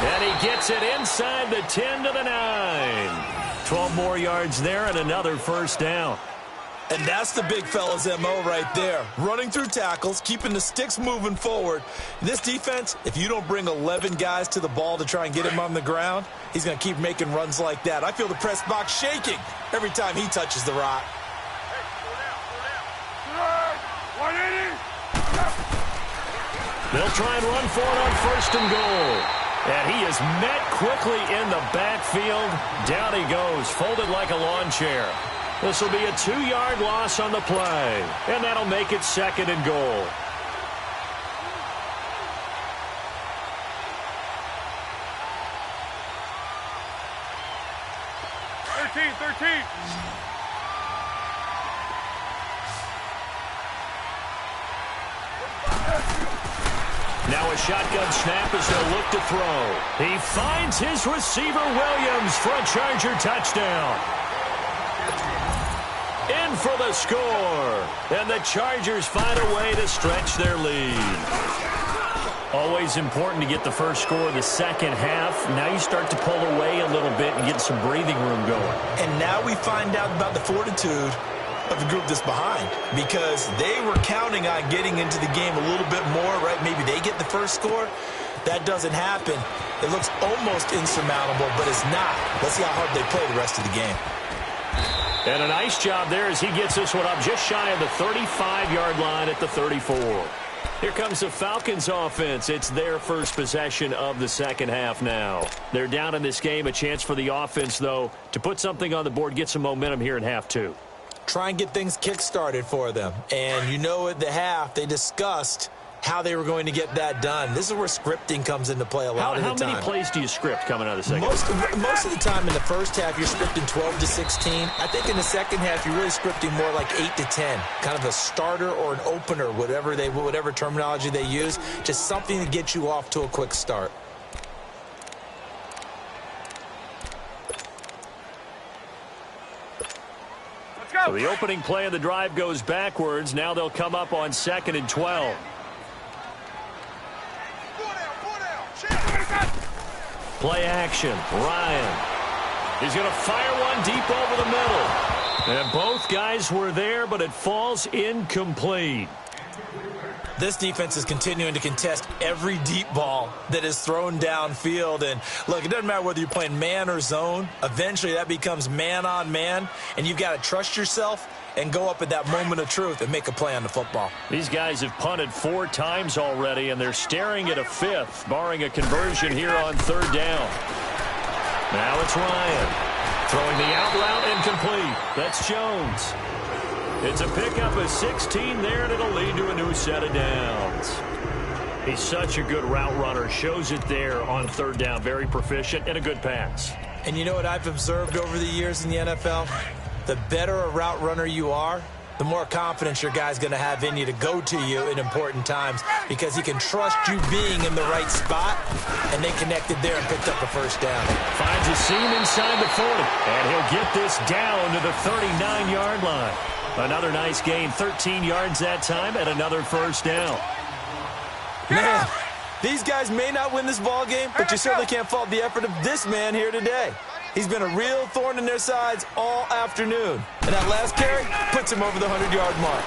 And he gets it inside the 10 to the 9. 12 more yards there and another first down. And that's the big fella's MO right there. Running through tackles, keeping the sticks moving forward. This defense, if you don't bring 11 guys to the ball to try and get him on the ground, he's going to keep making runs like that. I feel the press box shaking every time he touches the rock. They'll try and run for it on 1st and goal. And he is met quickly in the backfield. Down he goes, folded like a lawn chair. This will be a 2-yard loss on the play. And that'll make it 2nd and goal. Thirteen. Now a shotgun snap as they'll look to throw. He finds his receiver, Williams, for a Charger touchdown. In for the score. And the Chargers find a way to stretch their lead. Always important to get the first score of the second half. Now you start to pull away a little bit and get some breathing room going. And now we find out about the fortitude of the group that's behind, because they were counting on getting into the game a little bit more, right? Maybe they get the first score. That doesn't happen. It looks almost insurmountable, but it's not. Let's see how hard they play the rest of the game. And a nice job there as he gets this one up just shy of the 35-yard line at the 34. Here comes the Falcons offense. It's their first possession of the second half now. They're down in this game. A chance for the offense, though, to put something on the board, get some momentum here in half 2. Try and get things kick-started for them. And you know at the half, they discussed how they were going to get that done. This is where scripting comes into play a lot of the time. How many plays do you script coming out of the second half? Most of the time in the first half, you're scripting 12 to 16. I think in the second half, you're really scripting more like 8 to 10. Kind of a starter or an opener, whatever terminology they use. Just something to get you off to a quick start. So the opening play of the drive goes backwards. Now they'll come up on 2nd and 12. Play action. Ryan. He's going to fire one deep over the middle. And both guys were there, but it falls incomplete. This defense is continuing to contest every deep ball that is thrown downfield. And, look, it doesn't matter whether you're playing man or zone. Eventually that becomes man on man, and you've got to trust yourself and go up at that moment of truth and make a play on the football. These guys have punted 4 times already, and they're staring at a 5th, barring a conversion here on 3rd down. Now it's Ryan. Throwing the out route incomplete. That's Jones. It's a pickup of 16 there, and it'll lead to a new set of downs. He's such a good route runner. Shows it there on 3rd down. Very proficient and a good pass. And you know what I've observed over the years in the NFL? The better a route runner you are, the more confidence your guy's going to have in you to go to you in important times, because he can trust you being in the right spot, and they connected there and picked up a first down. Finds a seam inside the 40, and he'll get this down to the 39-yard line. Another nice gain, 13 yards that time, and another first down. Man, these guys may not win this ball game, but you certainly can't fault the effort of this man here today. He's been a real thorn in their sides all afternoon. And that last carry puts him over the 100-yard mark.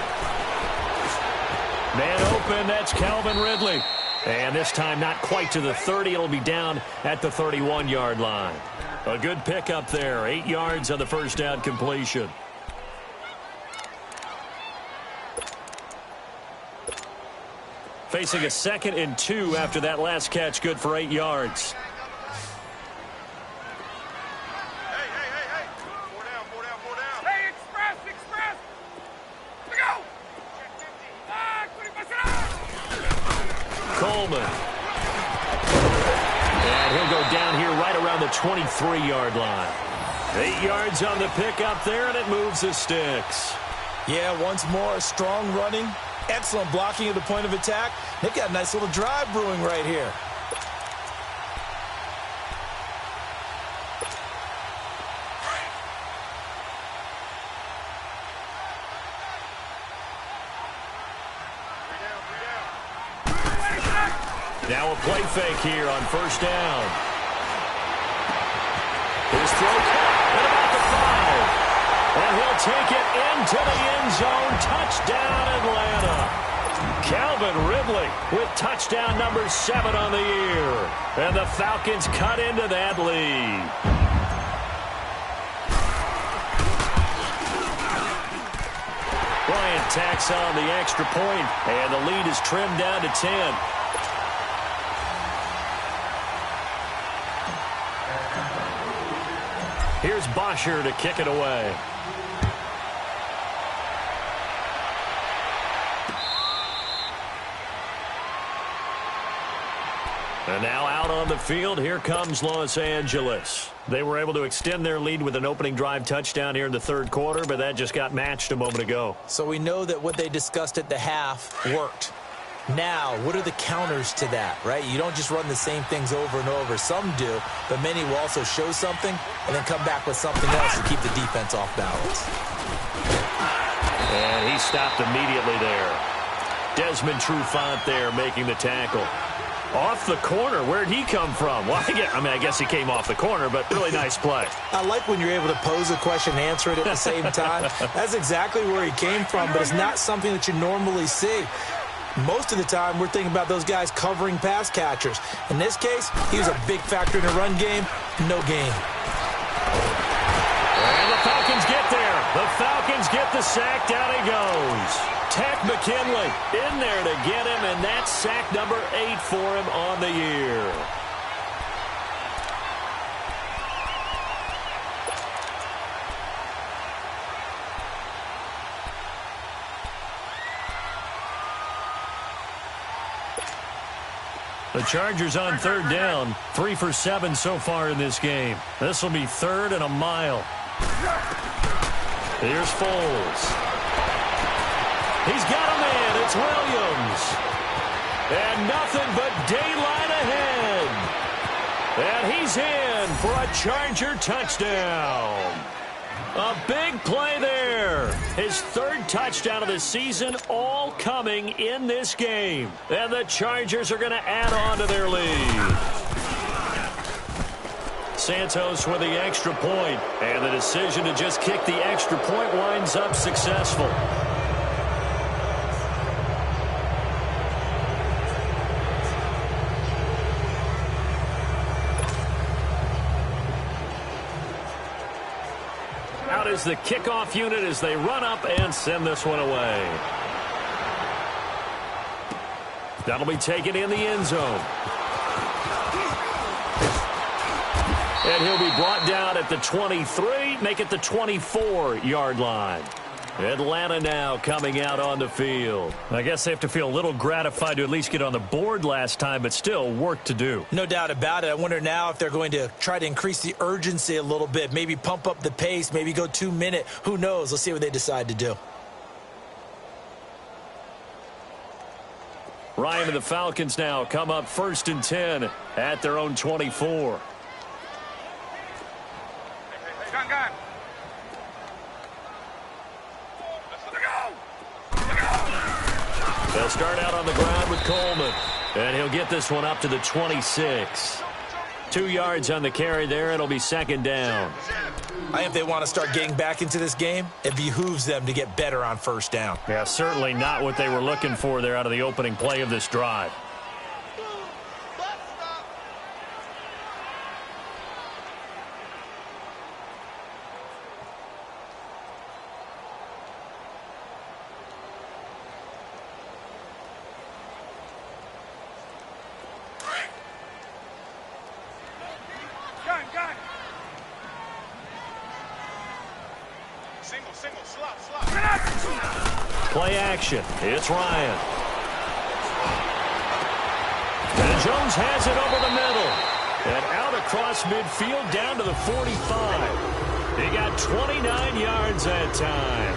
Man open, that's Calvin Ridley. And this time not quite to the 30. It'll be down at the 31-yard line. A good pickup there. 8 yards on the first down completion. Facing a 2nd and 2 after that last catch, good for 8 yards. Hey, express! Let go! Coleman. And he'll go down here right around the 23-yard line. 8 yards on the pickup there, and it moves the sticks. Yeah, once more, strong running. Excellent blocking at the point of attack. They've got a nice little drive brewing right here. Now a play fake here on first down. His throw at about the 5. And he'll take it into the end zone. Touchdown, Atlanta. Calvin Ridley with touchdown number 7 on the year. And the Falcons cut into that lead. Bryant tacks on the extra point, and the lead is trimmed down to 10. Here's Bosher to kick it away. And now out on the field, here comes Los Angeles. They were able to extend their lead with an opening drive touchdown here in the third quarter, but that just got matched a moment ago. So we know that what they discussed at the half worked. Now, what are the counters to that, right? You don't just run the same things over and over. Some do, but many will also show something and then come back with something else to keep the defense off balance. And he stopped immediately there. Desmond Trufant there making the tackle. Off the corner. Where'd he come from? Well, I guess he came off the corner, but really nice play. I like when you're able to pose a question and answer it at the same time. That's exactly where he came from, but it's not something that you normally see. Most of the time, we're thinking about those guys covering pass catchers. In this case, he was a big factor in the run game. No gain. And the Falcons get there. The Falcons get the sack. Down he goes. Tech McKinley in there to get him, and that's sack number 8 for him on the year. The Chargers on third down, 3 for 7 so far in this game. This will be 3rd and a mile. Here's Foles. He's got a man. It's Williams. And nothing but daylight ahead. And he's in for a Charger touchdown. A big play there. His 3rd touchdown of the season, all coming in this game. And the Chargers are going to add on to their lead. Santos with the extra point. And the decision to just kick the extra point winds up successful. Out is the kickoff unit as they run up and send this one away. That'll be taken in the end zone. And he'll be brought down at the 23, make it the 24-yard line. Atlanta now coming out on the field. I guess they have to feel a little gratified to at least get on the board last time, but still work to do. No doubt about it. I wonder now if they're going to try to increase the urgency a little bit, maybe pump up the pace, maybe go 2-minute. Who knows? Let's see what they decide to do. Ryan and the Falcons now come up 1st and 10 at their own 24. Gun. They'll start out on the ground with Coleman. And he'll get this one up to the 26. 2 yards on the carry there. It'll be 2nd down. I think if they want to start getting back into this game, it behooves them to get better on 1st down. Yeah, certainly not what they were looking for there out of the opening play of this drive. Single, slot. Play action. It's Ryan. And Jones has it over the middle. And out across midfield down to the 45. He got 29 yards that time.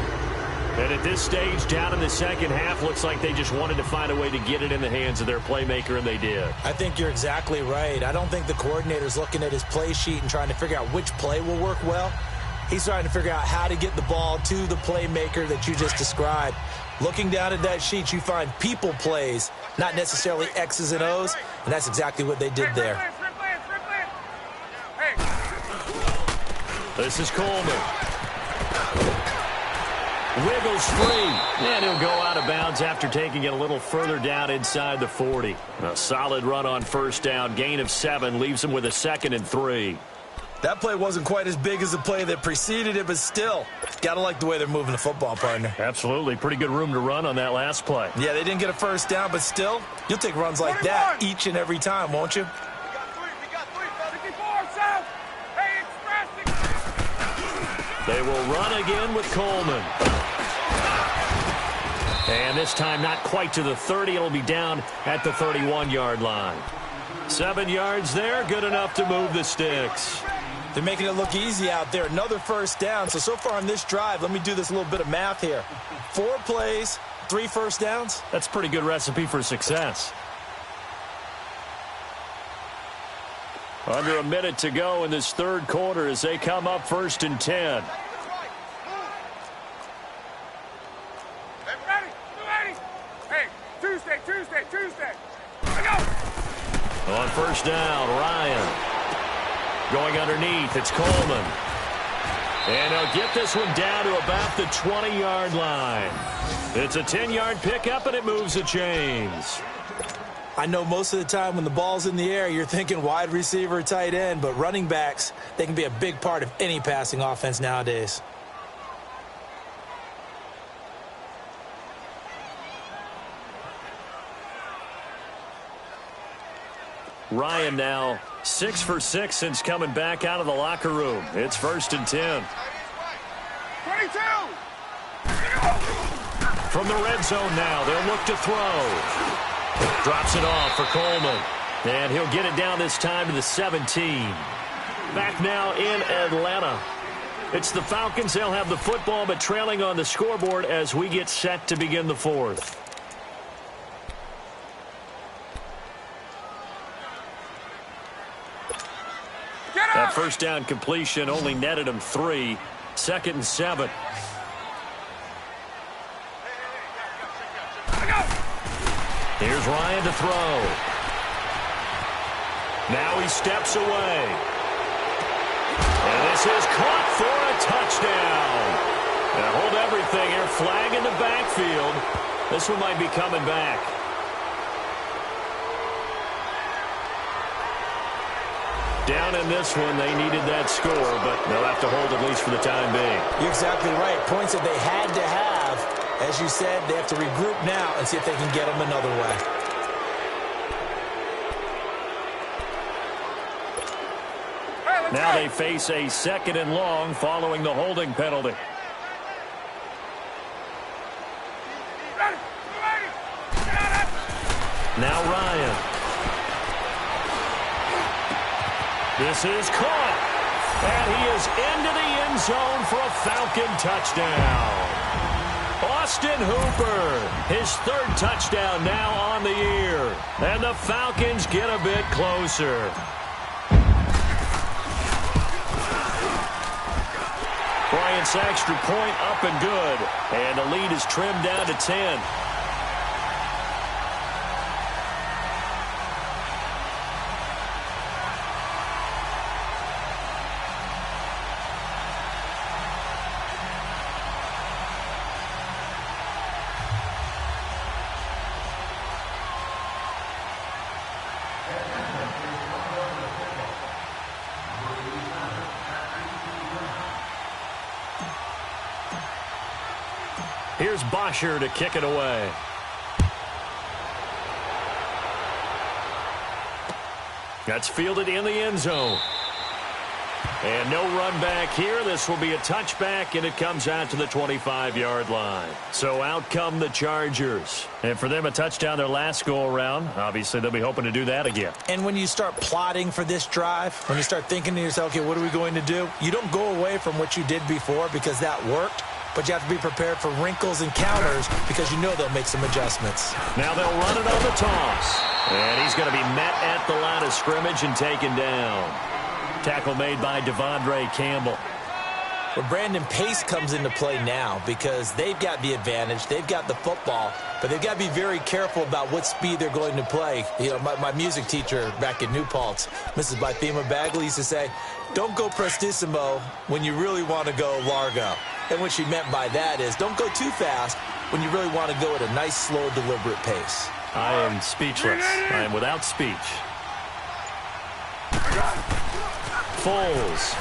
And at this stage, down in the second half, looks like they just wanted to find a way to get it in the hands of their playmaker, and they did. I think you're exactly right. I don't think the coordinator's looking at his play sheet and trying to figure out which play will work well. He's trying to figure out how to get the ball to the playmaker that you just described. Looking down at that sheet, you find people plays, not necessarily X's and O's, and that's exactly what they did there. This is Coleman. Wiggles free, and he'll go out of bounds after taking it a little further down inside the 40. A solid run on first down, gain of 7, leaves him with a 2nd and 3. That play wasn't quite as big as the play that preceded it, but still, gotta like the way they're moving the football, partner. Absolutely. Pretty good room to run on that last play. Yeah, they didn't get a first down, but still, you'll take runs like that each and every time, won't you? We got three, 54, south. Hey, it's They will run again with Coleman. And this time not quite to the 30. It'll be down at the 31-yard line. 7 yards there, good enough to move the sticks. They're making it look easy out there. Another first down. So far on this drive, let me do this little bit of math here. 4 plays, 3 first downs. That's a pretty good recipe for success. Under a minute to go in this third quarter as they come up 1st and 10. Tuesday. Let's go. On first down, Ryan. Going underneath, it's Coleman. And he'll get this one down to about the 20-yard line. It's a 10-yard pickup, and it moves the chains. I know most of the time when the ball's in the air, you're thinking wide receiver, tight end, but running backs, they can be a big part of any passing offense nowadays. Ryan now 6 for 6 since coming back out of the locker room. It's 1st and 10. 22. From the red zone now, they'll look to throw. Drops it off for Coleman. And he'll get it down this time to the 17. Back now in Atlanta. It's the Falcons. They'll have the football, but trailing on the scoreboard as we get set to begin the 4th. That first down completion only netted him 3. 2nd and 7. Here's Ryan to throw. Now he steps away. And this is caught for a touchdown. Now hold everything here. Flag in the backfield. This one might be coming back. Down in this one, they needed that score, but they'll have to hold at least for the time being. You're exactly right. Points that they had to have. As you said, they have to regroup now and see if they can get them another way. Now they face a 2nd and long following the holding penalty. Now Ryan. This is caught. And he is into the end zone for a Falcon touchdown. Austin Hooper, his 3rd touchdown now on the year. And the Falcons get a bit closer. Bryant's extra point up and good. And the lead is trimmed down to 10. Here's Bosher to kick it away. That's fielded in the end zone. And no run back here. This will be a touchback, and it comes out to the 25-yard line. So out come the Chargers. And for them, a touchdown their last go-around. Obviously, they'll be hoping to do that again. And when you start plotting for this drive, when you start thinking to yourself, okay, what are we going to do? You don't go away from what you did before because that worked. But you have to be prepared for wrinkles and counters because you know they'll make some adjustments. Now they'll run it on the toss. And he's going to be met at the line of scrimmage and taken down. Tackle made by Devondre Campbell. Well, Brandon, pace comes into play now because they've got the advantage. They've got the football, but they've got to be very careful about what speed they're going to play. You know, my music teacher back in New Paltz, Mrs. Bythema Bagley, used to say, don't go prestissimo when you really want to go largo. And what she meant by that is don't go too fast when you really want to go at a nice, slow, deliberate pace. I am speechless. I am without speech. Foles.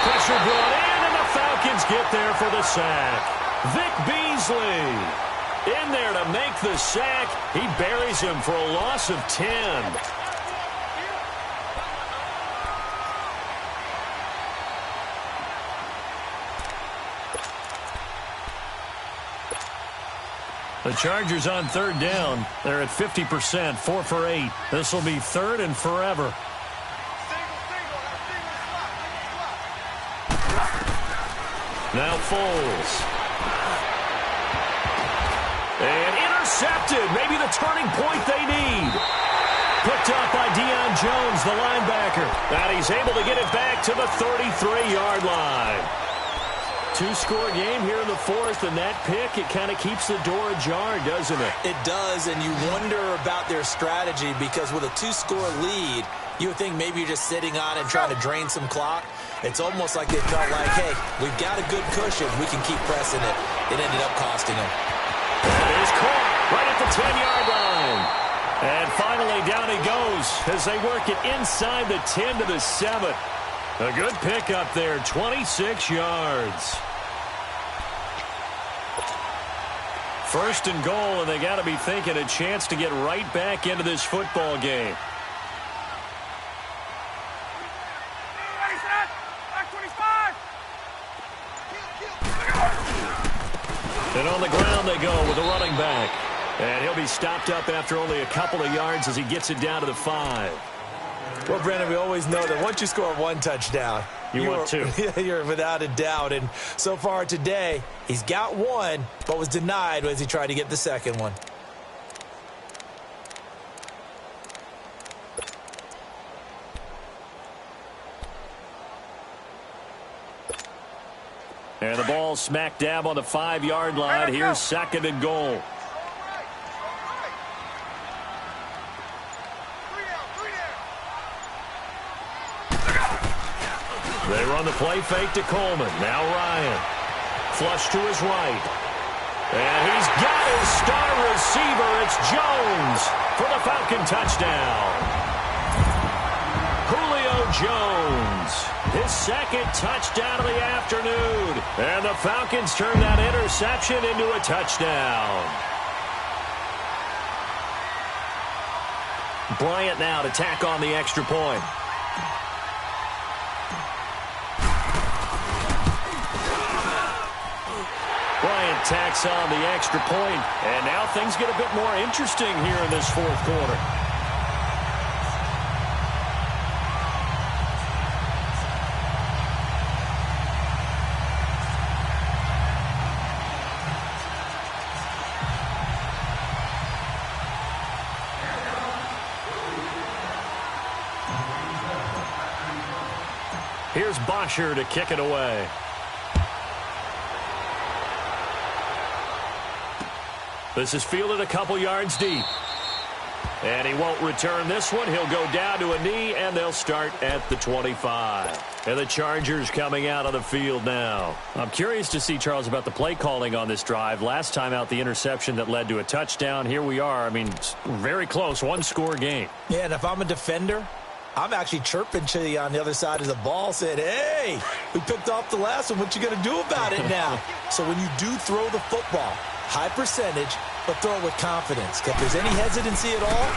Pressure brought in, and the Falcons get there for the sack. Vic Beasley in there to make the sack. He buries him for a loss of 10. The Chargers on third down. They're at 50%, 4 for 8. This will be third and forever. Now Foles. And intercepted. Maybe the turning point they need. Picked up by Deion Jones, the linebacker. And he's able to get it back to the 33-yard line. Two-score game here in the fourth, and that pick, it kind of keeps the door ajar, doesn't it? It does, and you wonder about their strategy because with a two-score lead, you would think maybe you're just sitting on it and trying to drain some clock. It's almost like they felt like, hey, we've got a good cushion. We can keep pressing it. It ended up costing them. It is caught right at the 10-yard line. And finally, down he goes as they work it inside the 10 to the 7. A good pickup there, 26 yards. First and goal, and they got to be thinking a chance to get right back into this football game. Ready, set. Back 25. And on the ground they go with a running back. And he'll be stopped up after only a couple of yards as he gets it down to the 5. Well, Brandon, we always know that once you score one touchdown, you want two. You're without a doubt. And so far today, he's got one, but was denied as he tried to get the second one. And the ball smack dab on the 5-yard line. Here's second and goal. They run the play fake to Coleman. Now Ryan. Flush to his right. And he's got his star receiver. It's Jones for the Falcon touchdown. Julio Jones. His second touchdown of the afternoon. And the Falcons turn that interception into a touchdown. Bryant now to tack on the extra point. Bryant tacks on the extra point, and now things get a bit more interesting here in this fourth quarter. Here's Bosher to kick it away. This is fielded a couple yards deep. And he won't return this one. He'll go down to a knee, and they'll start at the 25. And the Chargers coming out on the field now. I'm curious to see, Charles, about the play calling on this drive. Last time out, the interception that led to a touchdown. Here we are. I mean, very close, one-score game. Yeah, and if I'm a defender, I'm actually chirping to you on the other side of the ball, saying, hey, we picked off the last one. What you going to do about it now? So when you do throw the football, high percentage, but throw it with confidence. If there's any hesitancy at all,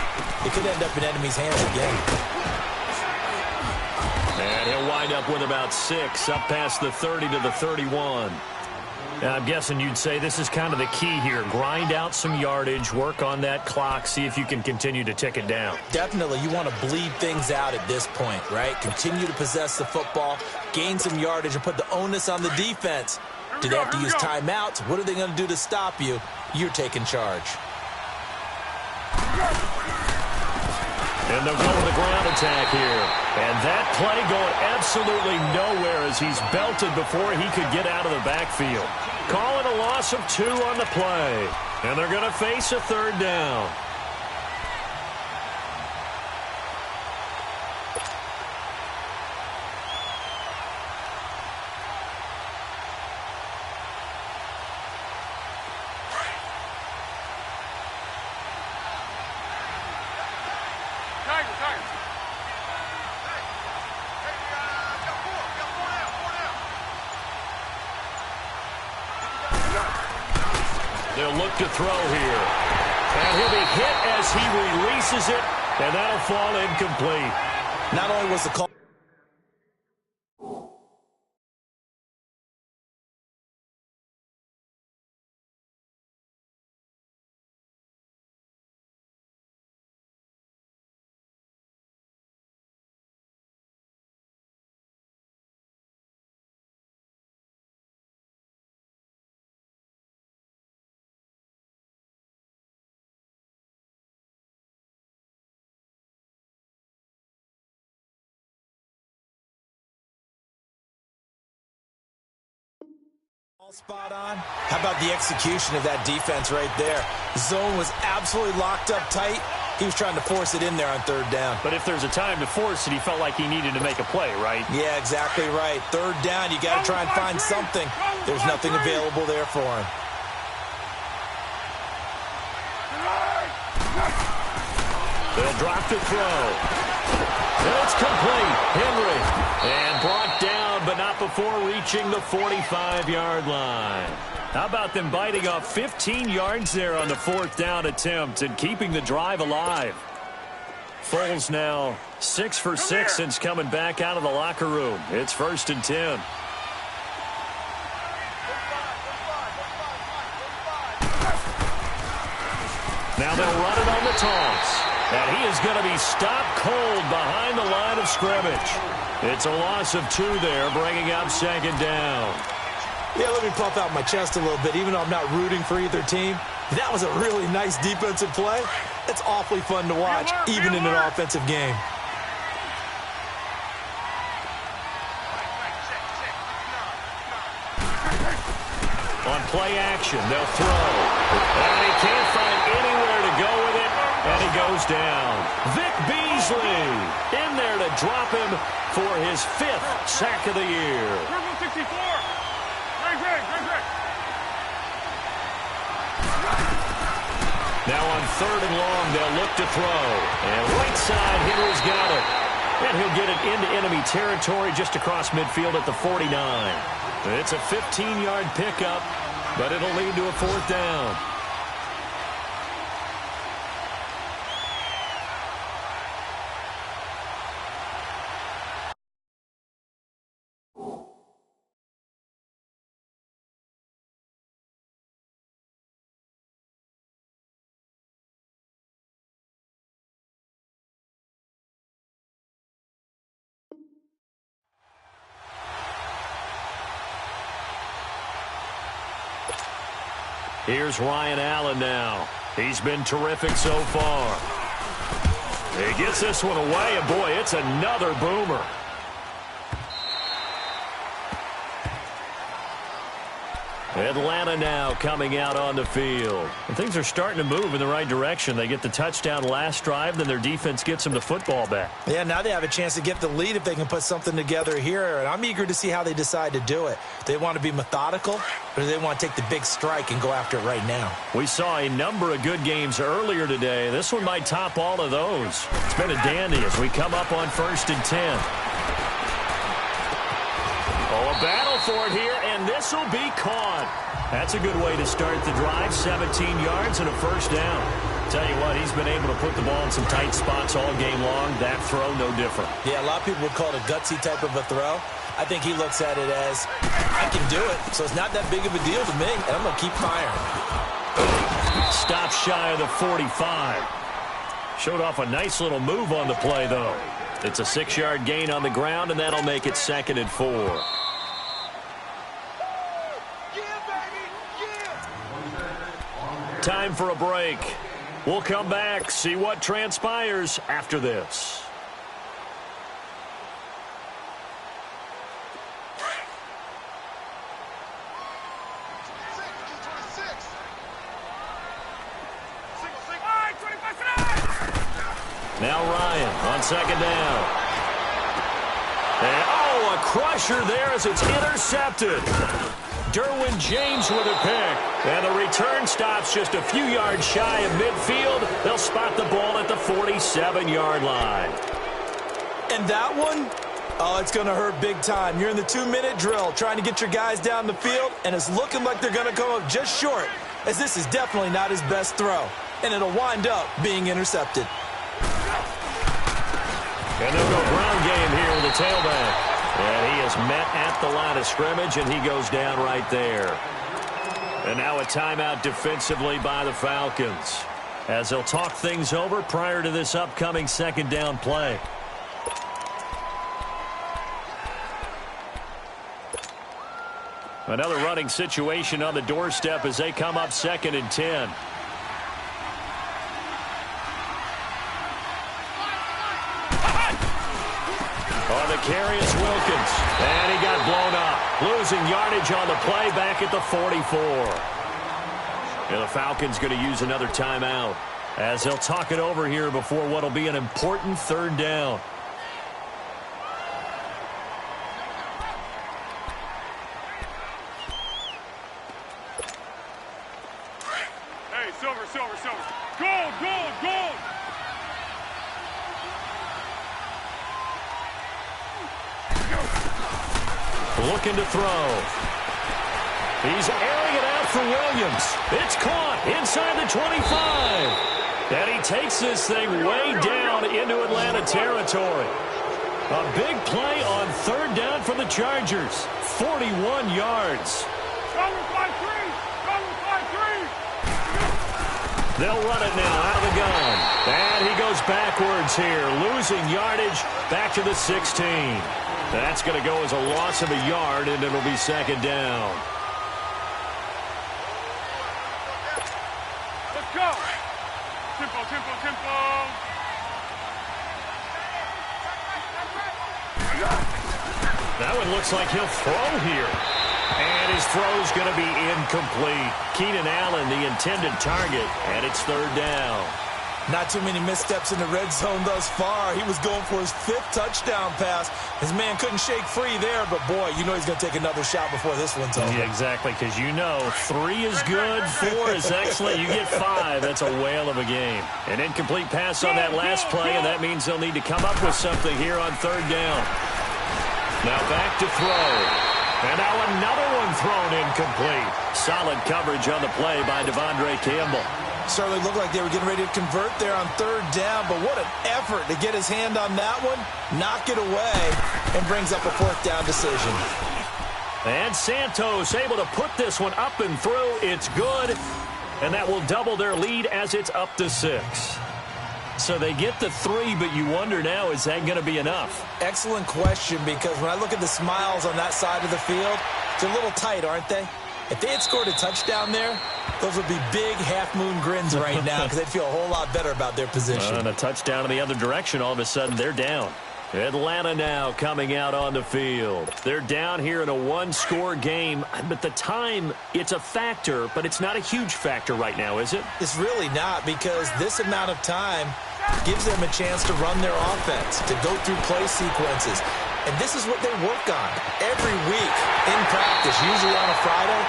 it could end up in enemy's hands again. wind up with about 6, up past the 30 to the 31. I'm guessing you'd say this is kind of the key here. Grind out some yardage, work on that clock, see if you can continue to tick it down. Definitely, you want to bleed things out at this point, right? Continue to possess the football, gain some yardage, and put the onus on the defense. Do they have to use timeouts? What are they going to do to stop you? You're taking charge. And they'll go with the ground attack here. And that play going absolutely nowhere as he's belted before he could get out of the backfield. Call it a loss of 2 on the play. And they're going to face a 3rd down. They'll look to throw here. And he'll be hit as he releases it, and that'll fall incomplete. Not only was the call... Spot on. How about the execution of that defense right there? Zone was absolutely locked up tight. He was trying to force it in there on 3rd down. But if there's a time to force it, he felt like he needed to make a play, right? Yeah, exactly right. 3rd down, you got to try and find something. There's nothing available there for him. They'll drop to throw. It's complete. Henry. And brought down, but not before reaching the 45-yard line. How about them biting off 15 yards there on the 4th down attempt and keeping the drive alive? Foles now 6 for 6 since coming back out of the locker room. It's 1st and 10. Now they'll run it on the toss. And he is going to be stopped cold behind the line of scrimmage. It's a loss of 2 there, bringing up 2nd down. Yeah, let me puff out my chest a little bit, even though I'm not rooting for either team. That was a really nice defensive play. It's awfully fun to watch, even in an offensive game. On play action, they'll throw. And he can't find anywhere to go with it, and he goes down. Vic Beasley in there to drop him for his 5th sack of the year. 64. Great. Now on 3rd and long, they'll look to throw. And right side, Henry's got it. And he'll get it into enemy territory just across midfield at the 49. It's a 15-yard pickup, but it'll lead to a 4th down. Here's Ryan Allen now. He's been terrific so far. He gets this one away, and boy, it's another boomer. Atlanta now coming out on the field. And things are starting to move in the right direction. They get the touchdown last drive, then their defense gets them the football back. Yeah, now they have a chance to get the lead if they can put something together here. And I'm eager to see how they decide to do it. Do they want to be methodical, or do they want to take the big strike and go after it right now? We saw a number of good games earlier today. This one might top all of those. It's been a dandy as we come up on 1st and 10. Oh, a battle for it here, and this will be caught. That's a good way to start the drive. 17 yards and a 1st down. Tell you what, he's been able to put the ball in some tight spots all game long. That throw, no different. Yeah, a lot of people would call it a gutsy type of a throw. I think he looks at it as, I can do it, so it's not that big of a deal to me, and I'm going to keep firing. Stop shy of the 45. Showed off a nice little move on the play, though. It's a 6-yard gain on the ground, and that'll make it 2nd and 4. Time for a break. We'll come back, see what transpires after this. Now Ryan on 2nd down. And, oh, a crusher there as it's intercepted. Derwin James with a pick. And the return stops just a few yards shy of midfield. They'll spot the ball at the 47-yard line. And that one, oh, it's going to hurt big time. You're in the 2-minute drill trying to get your guys down the field, and it's looking like they're going to come up just short, as this is definitely not his best throw. And it'll wind up being intercepted. And they'll go ground game here with the tailback. And he is met at the line of scrimmage, and he goes down right there. And now a timeout defensively by the Falcons, as they'll talk things over prior to this upcoming 2nd down play. Another running situation on the doorstep as they come up 2nd and 10. On the carry is Wilkins. And he got blown up. Losing yardage on the play back at the 44. And the Falcons going to use another timeout as they'll talk it over here before what will be an important 3rd down. Hey, silver, silver, silver. Gold, gold, gold. Looking to throw. He's airing it out for Williams. It's caught inside the 25. And he takes this thing way down into Atlanta territory. A big play on 3rd down for the Chargers. 41 yards. They'll run it now out of the gun. And he goes backwards here, losing yardage back to the 16. That's going to go as a loss of a yard, and it'll be 2nd down. Let's go. Tempo, tempo, tempo. That one looks like he'll throw here. And his throw's going to be incomplete. Keenan Allen, the intended target, and it's 3rd down. Not too many missteps in the red zone thus far. He was going for his 5th touchdown pass. His man couldn't shake free there, but boy, you know he's going to take another shot before this one's over. Yeah, exactly, because you know 3 is good, 4 is excellent. You get 5, that's a whale of a game. An incomplete pass on that last play, and that means they'll need to come up with something here on 3rd down. Now back to throw. And now another one thrown incomplete. Solid coverage on the play by Devondre Campbell. Certainly looked like they were getting ready to convert there on 3rd down, but what an effort to get his hand on that one, knock it away, and brings up a 4th down decision. And Santos able to put this one up and through. It's good, and that will double their lead as it's up to 6. So they get the 3, but you wonder now, is that going to be enough? Excellent question, because when I look at the smiles on that side of the field, they're a little tight, aren't they? If they had scored a touchdown there, those would be big half-moon grins right now because they'd feel a whole lot better about their position. And a touchdown in the other direction, all of a sudden they're down. Atlanta now coming out on the field. They're down here in a 1-score game, but the time, it's a factor, but it's not a huge factor right now, is it? It's really not, because this amount of time gives them a chance to run their offense, to go through play sequences. And this is what they work on every week in practice, usually on a Friday.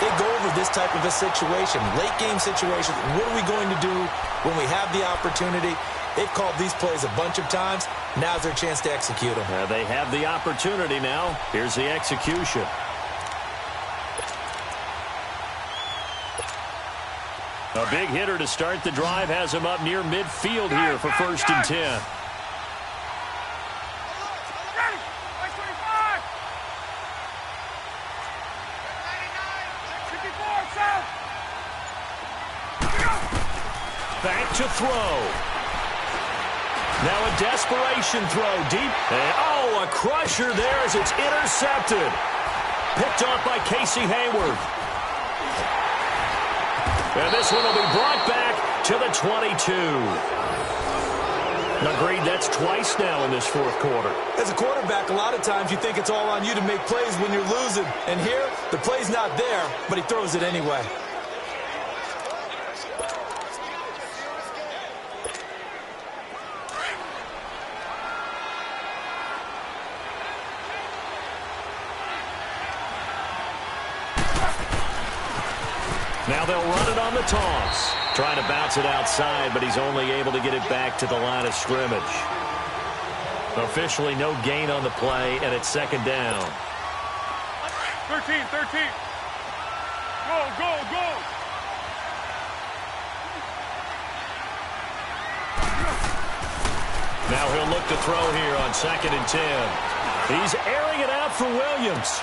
They go over this type of a situation, late-game situation. What are we going to do when we have the opportunity? They've called these plays a bunch of times. Now's their chance to execute them. They have the opportunity now. Here's the execution. A big hitter to start the drive has him up near midfield here for 1st and 10. Back to throw. Now a desperation throw deep. And, oh, a crusher there as it's intercepted. Picked off by Casey Hayward. And this one will be brought back to the 22. Agreed, that's twice now in this 4th quarter. As a quarterback, a lot of times you think it's all on you to make plays when you're losing. And here, the play's not there, but he throws it anyway. Now they'll run it on the toss. Trying to bounce it outside, but he's only able to get it back to the line of scrimmage. Officially no gain on the play, and it's 2nd down. 13. Go. Now he'll look to throw here on 2nd and 10. He's airing it out for Williams.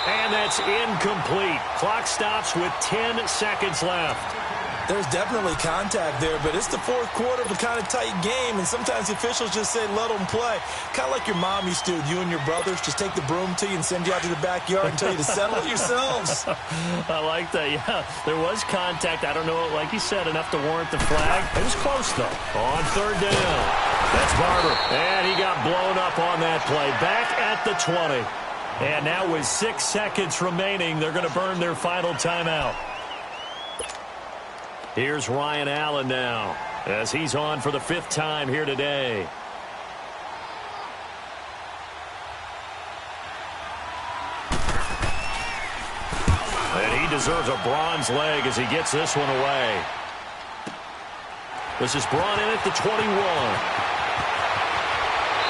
And that's incomplete. Clock stops with 10 seconds left. There's definitely contact there, but it's the 4th quarter of a kind of tight game, and sometimes the officials just say let them play. Kind of like your mom used to, you and your brothers, just take the broom to you and send you out to the backyard and tell you to settle it yourselves. I like that, yeah. There was contact. I don't know, like you said, enough to warrant the flag. It was close, though. On 3rd down. That's Barber. And he got blown up on that play. Back at the 20. And now with 6 seconds remaining, they're going to burn their final timeout. Here's Ryan Allen now, as he's on for the 5th time here today. And he deserves a bronze leg as he gets this one away. This is brought in at the 21.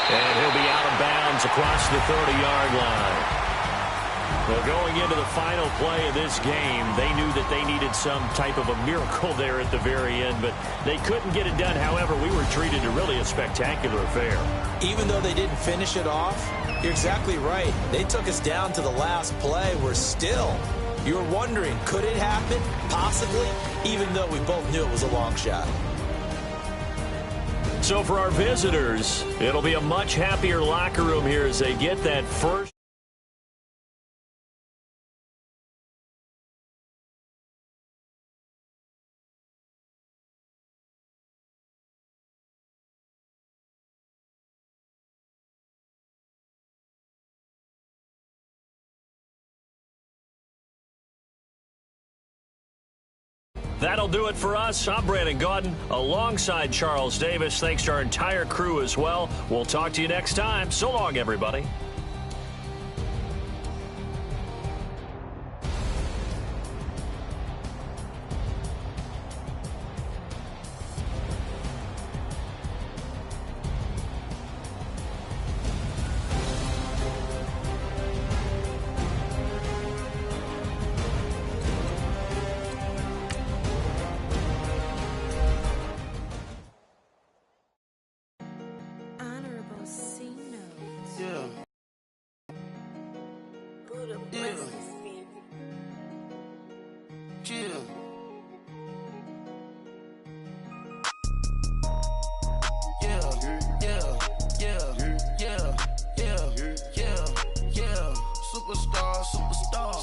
And he'll be out of bounds across the 30-yard line. Well, going into the final play of this game, they knew that they needed some type of a miracle there at the very end, but they couldn't get it done. However, we were treated to really a spectacular affair. Even though they didn't finish it off, you're exactly right. They took us down to the last play. We're still, you're wondering, could it happen? Possibly, even though we both knew it was a long shot. So for our visitors, it'll be a much happier locker room here as they get that first. That'll do it for us. I'm Brandon Gaudin alongside Charles Davis. Thanks to our entire crew as well. We'll talk to you next time. So long, everybody.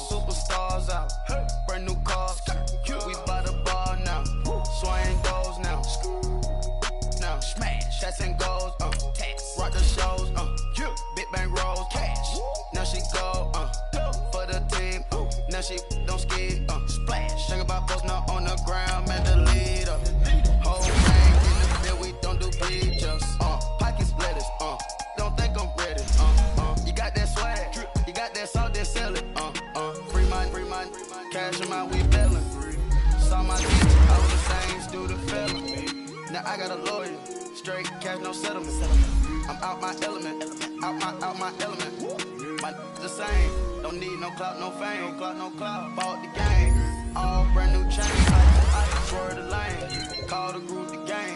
Superstars out. Brand new cars. We by the bar now. Swing goes now. Now smash. Shots and goals. Rock the shows. Big bang rolls. Cash. Now she go. For the team. Now she don't ski. Splash. Think about post now on the ground. Man, the leader. Whole gang in the bed. We don't do bleachers. Pocket splitters. Don't think I'm ready. You got that swag. You got that salt, then sell it. Free mind. Cash them out, we bellin'. Saw my teacher, I was the same student felon. Now I got a lawyer. Straight cash, no settlement. I'm out my element. Out my element. My the same. Don't need no clout, no fame. No clout. Bought the game. All brand new chain, I destroy the lane. Call the group the gang.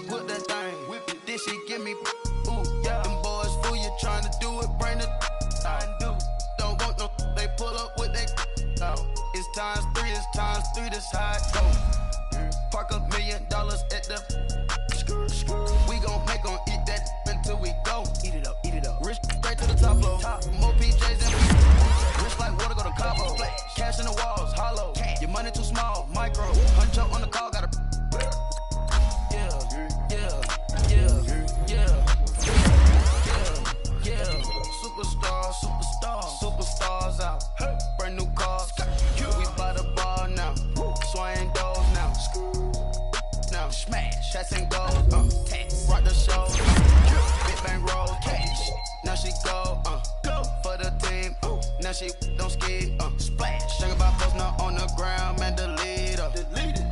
Whip that thing, whip it. This shit give me, ooh, yeah. Them boys fool you trying to do it, bring the I do. Don't want no, they pull up with they no. It's times 3, this how it go. Park $1 million at the we gon' make 'em eat that until we go. Eat it up. Rich straight to the top floor. More PJs and rich like water go to Cabo. Cash in the walls, hollow. Your money too small, micro. Punch up on the call, gotta. Superstars out. Brand new cars. We by the bar now. Swaying doors now. Now smash. Chats and goals. Rock the show. Big bang roll. Cash. Now she go. For the team. Now she don't ski. Splash. Think about folks not on the ground. Man, delete her.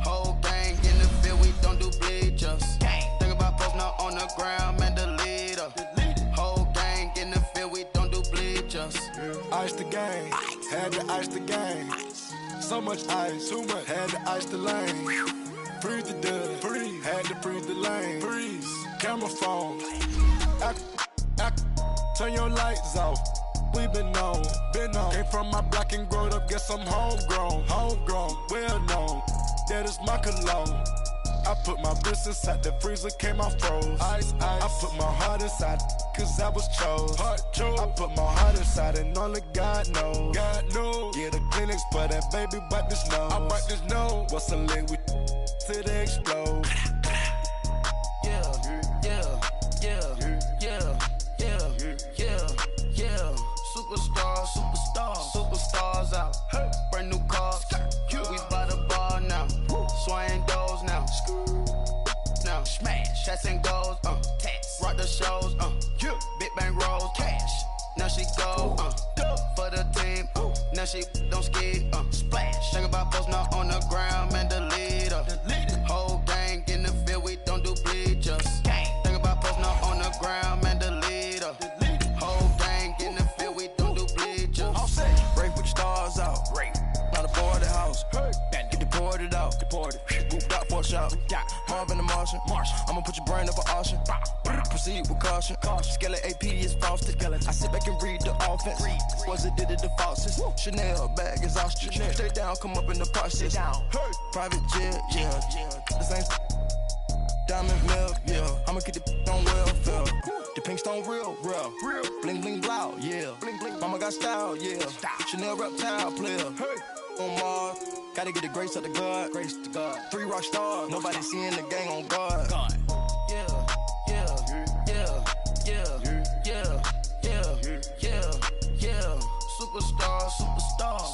Whole gang in the field. We don't do bleachers. Think about folks not on the ground. Man, delete her. Whole gang in the field. We don't do bleachers. Ice the game, had to ice the game. So much ice, too much, had to ice the lane. Freeze the dust, freeze, had to freeze the lane. Freeze, camera phone. Turn your lights off. We been on. Came from my block and growed up, guess I'm homegrown, well known. That is my cologne. I put my wrist inside the freezer, came out froze. Ice. I put my heart inside, cause I was chose. I put my heart inside and only God knows. Yeah, the clinics for that baby, bite this nose. I bite this nose. What's a leg with till they explode? Superstars out. Brand new cars. We by the bar now. Swaying doors now. Now smash. Chats and goals. Rock the shows. Big bang rolls. Cash. Now she go. For the team. Now she don't ski. Splash. Think about folks not on the ground. Man, the leader. Whole gang in the field. We don't do bleachers. Think about folks not on the ground. Man, the leader. Whole gang in the field. We don't do bleachers. Break with your stars out. Not a board the house. Get deported out. Booped out for a shot. Marvin the Martian. I'ma put your brain up for auction. Proceed with caution. Skeleton AP is frosted. I sit back and read the offense. Was it did it the faucets? Chanel bag is ostrich. Stay down, come up in the process. Private jet, yeah. This ain't diamond milk, yeah. I'ma get the on welfare. The pink stone real. Bling bling blow, yeah. Mama got style, yeah. Chanel reptile player. On Mars, gotta get the grace of the God. 3 rock stars, nobody seeing the gang on guard. Yeah.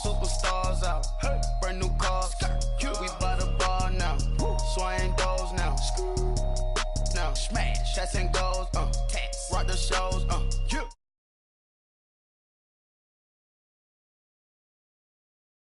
Superstars out.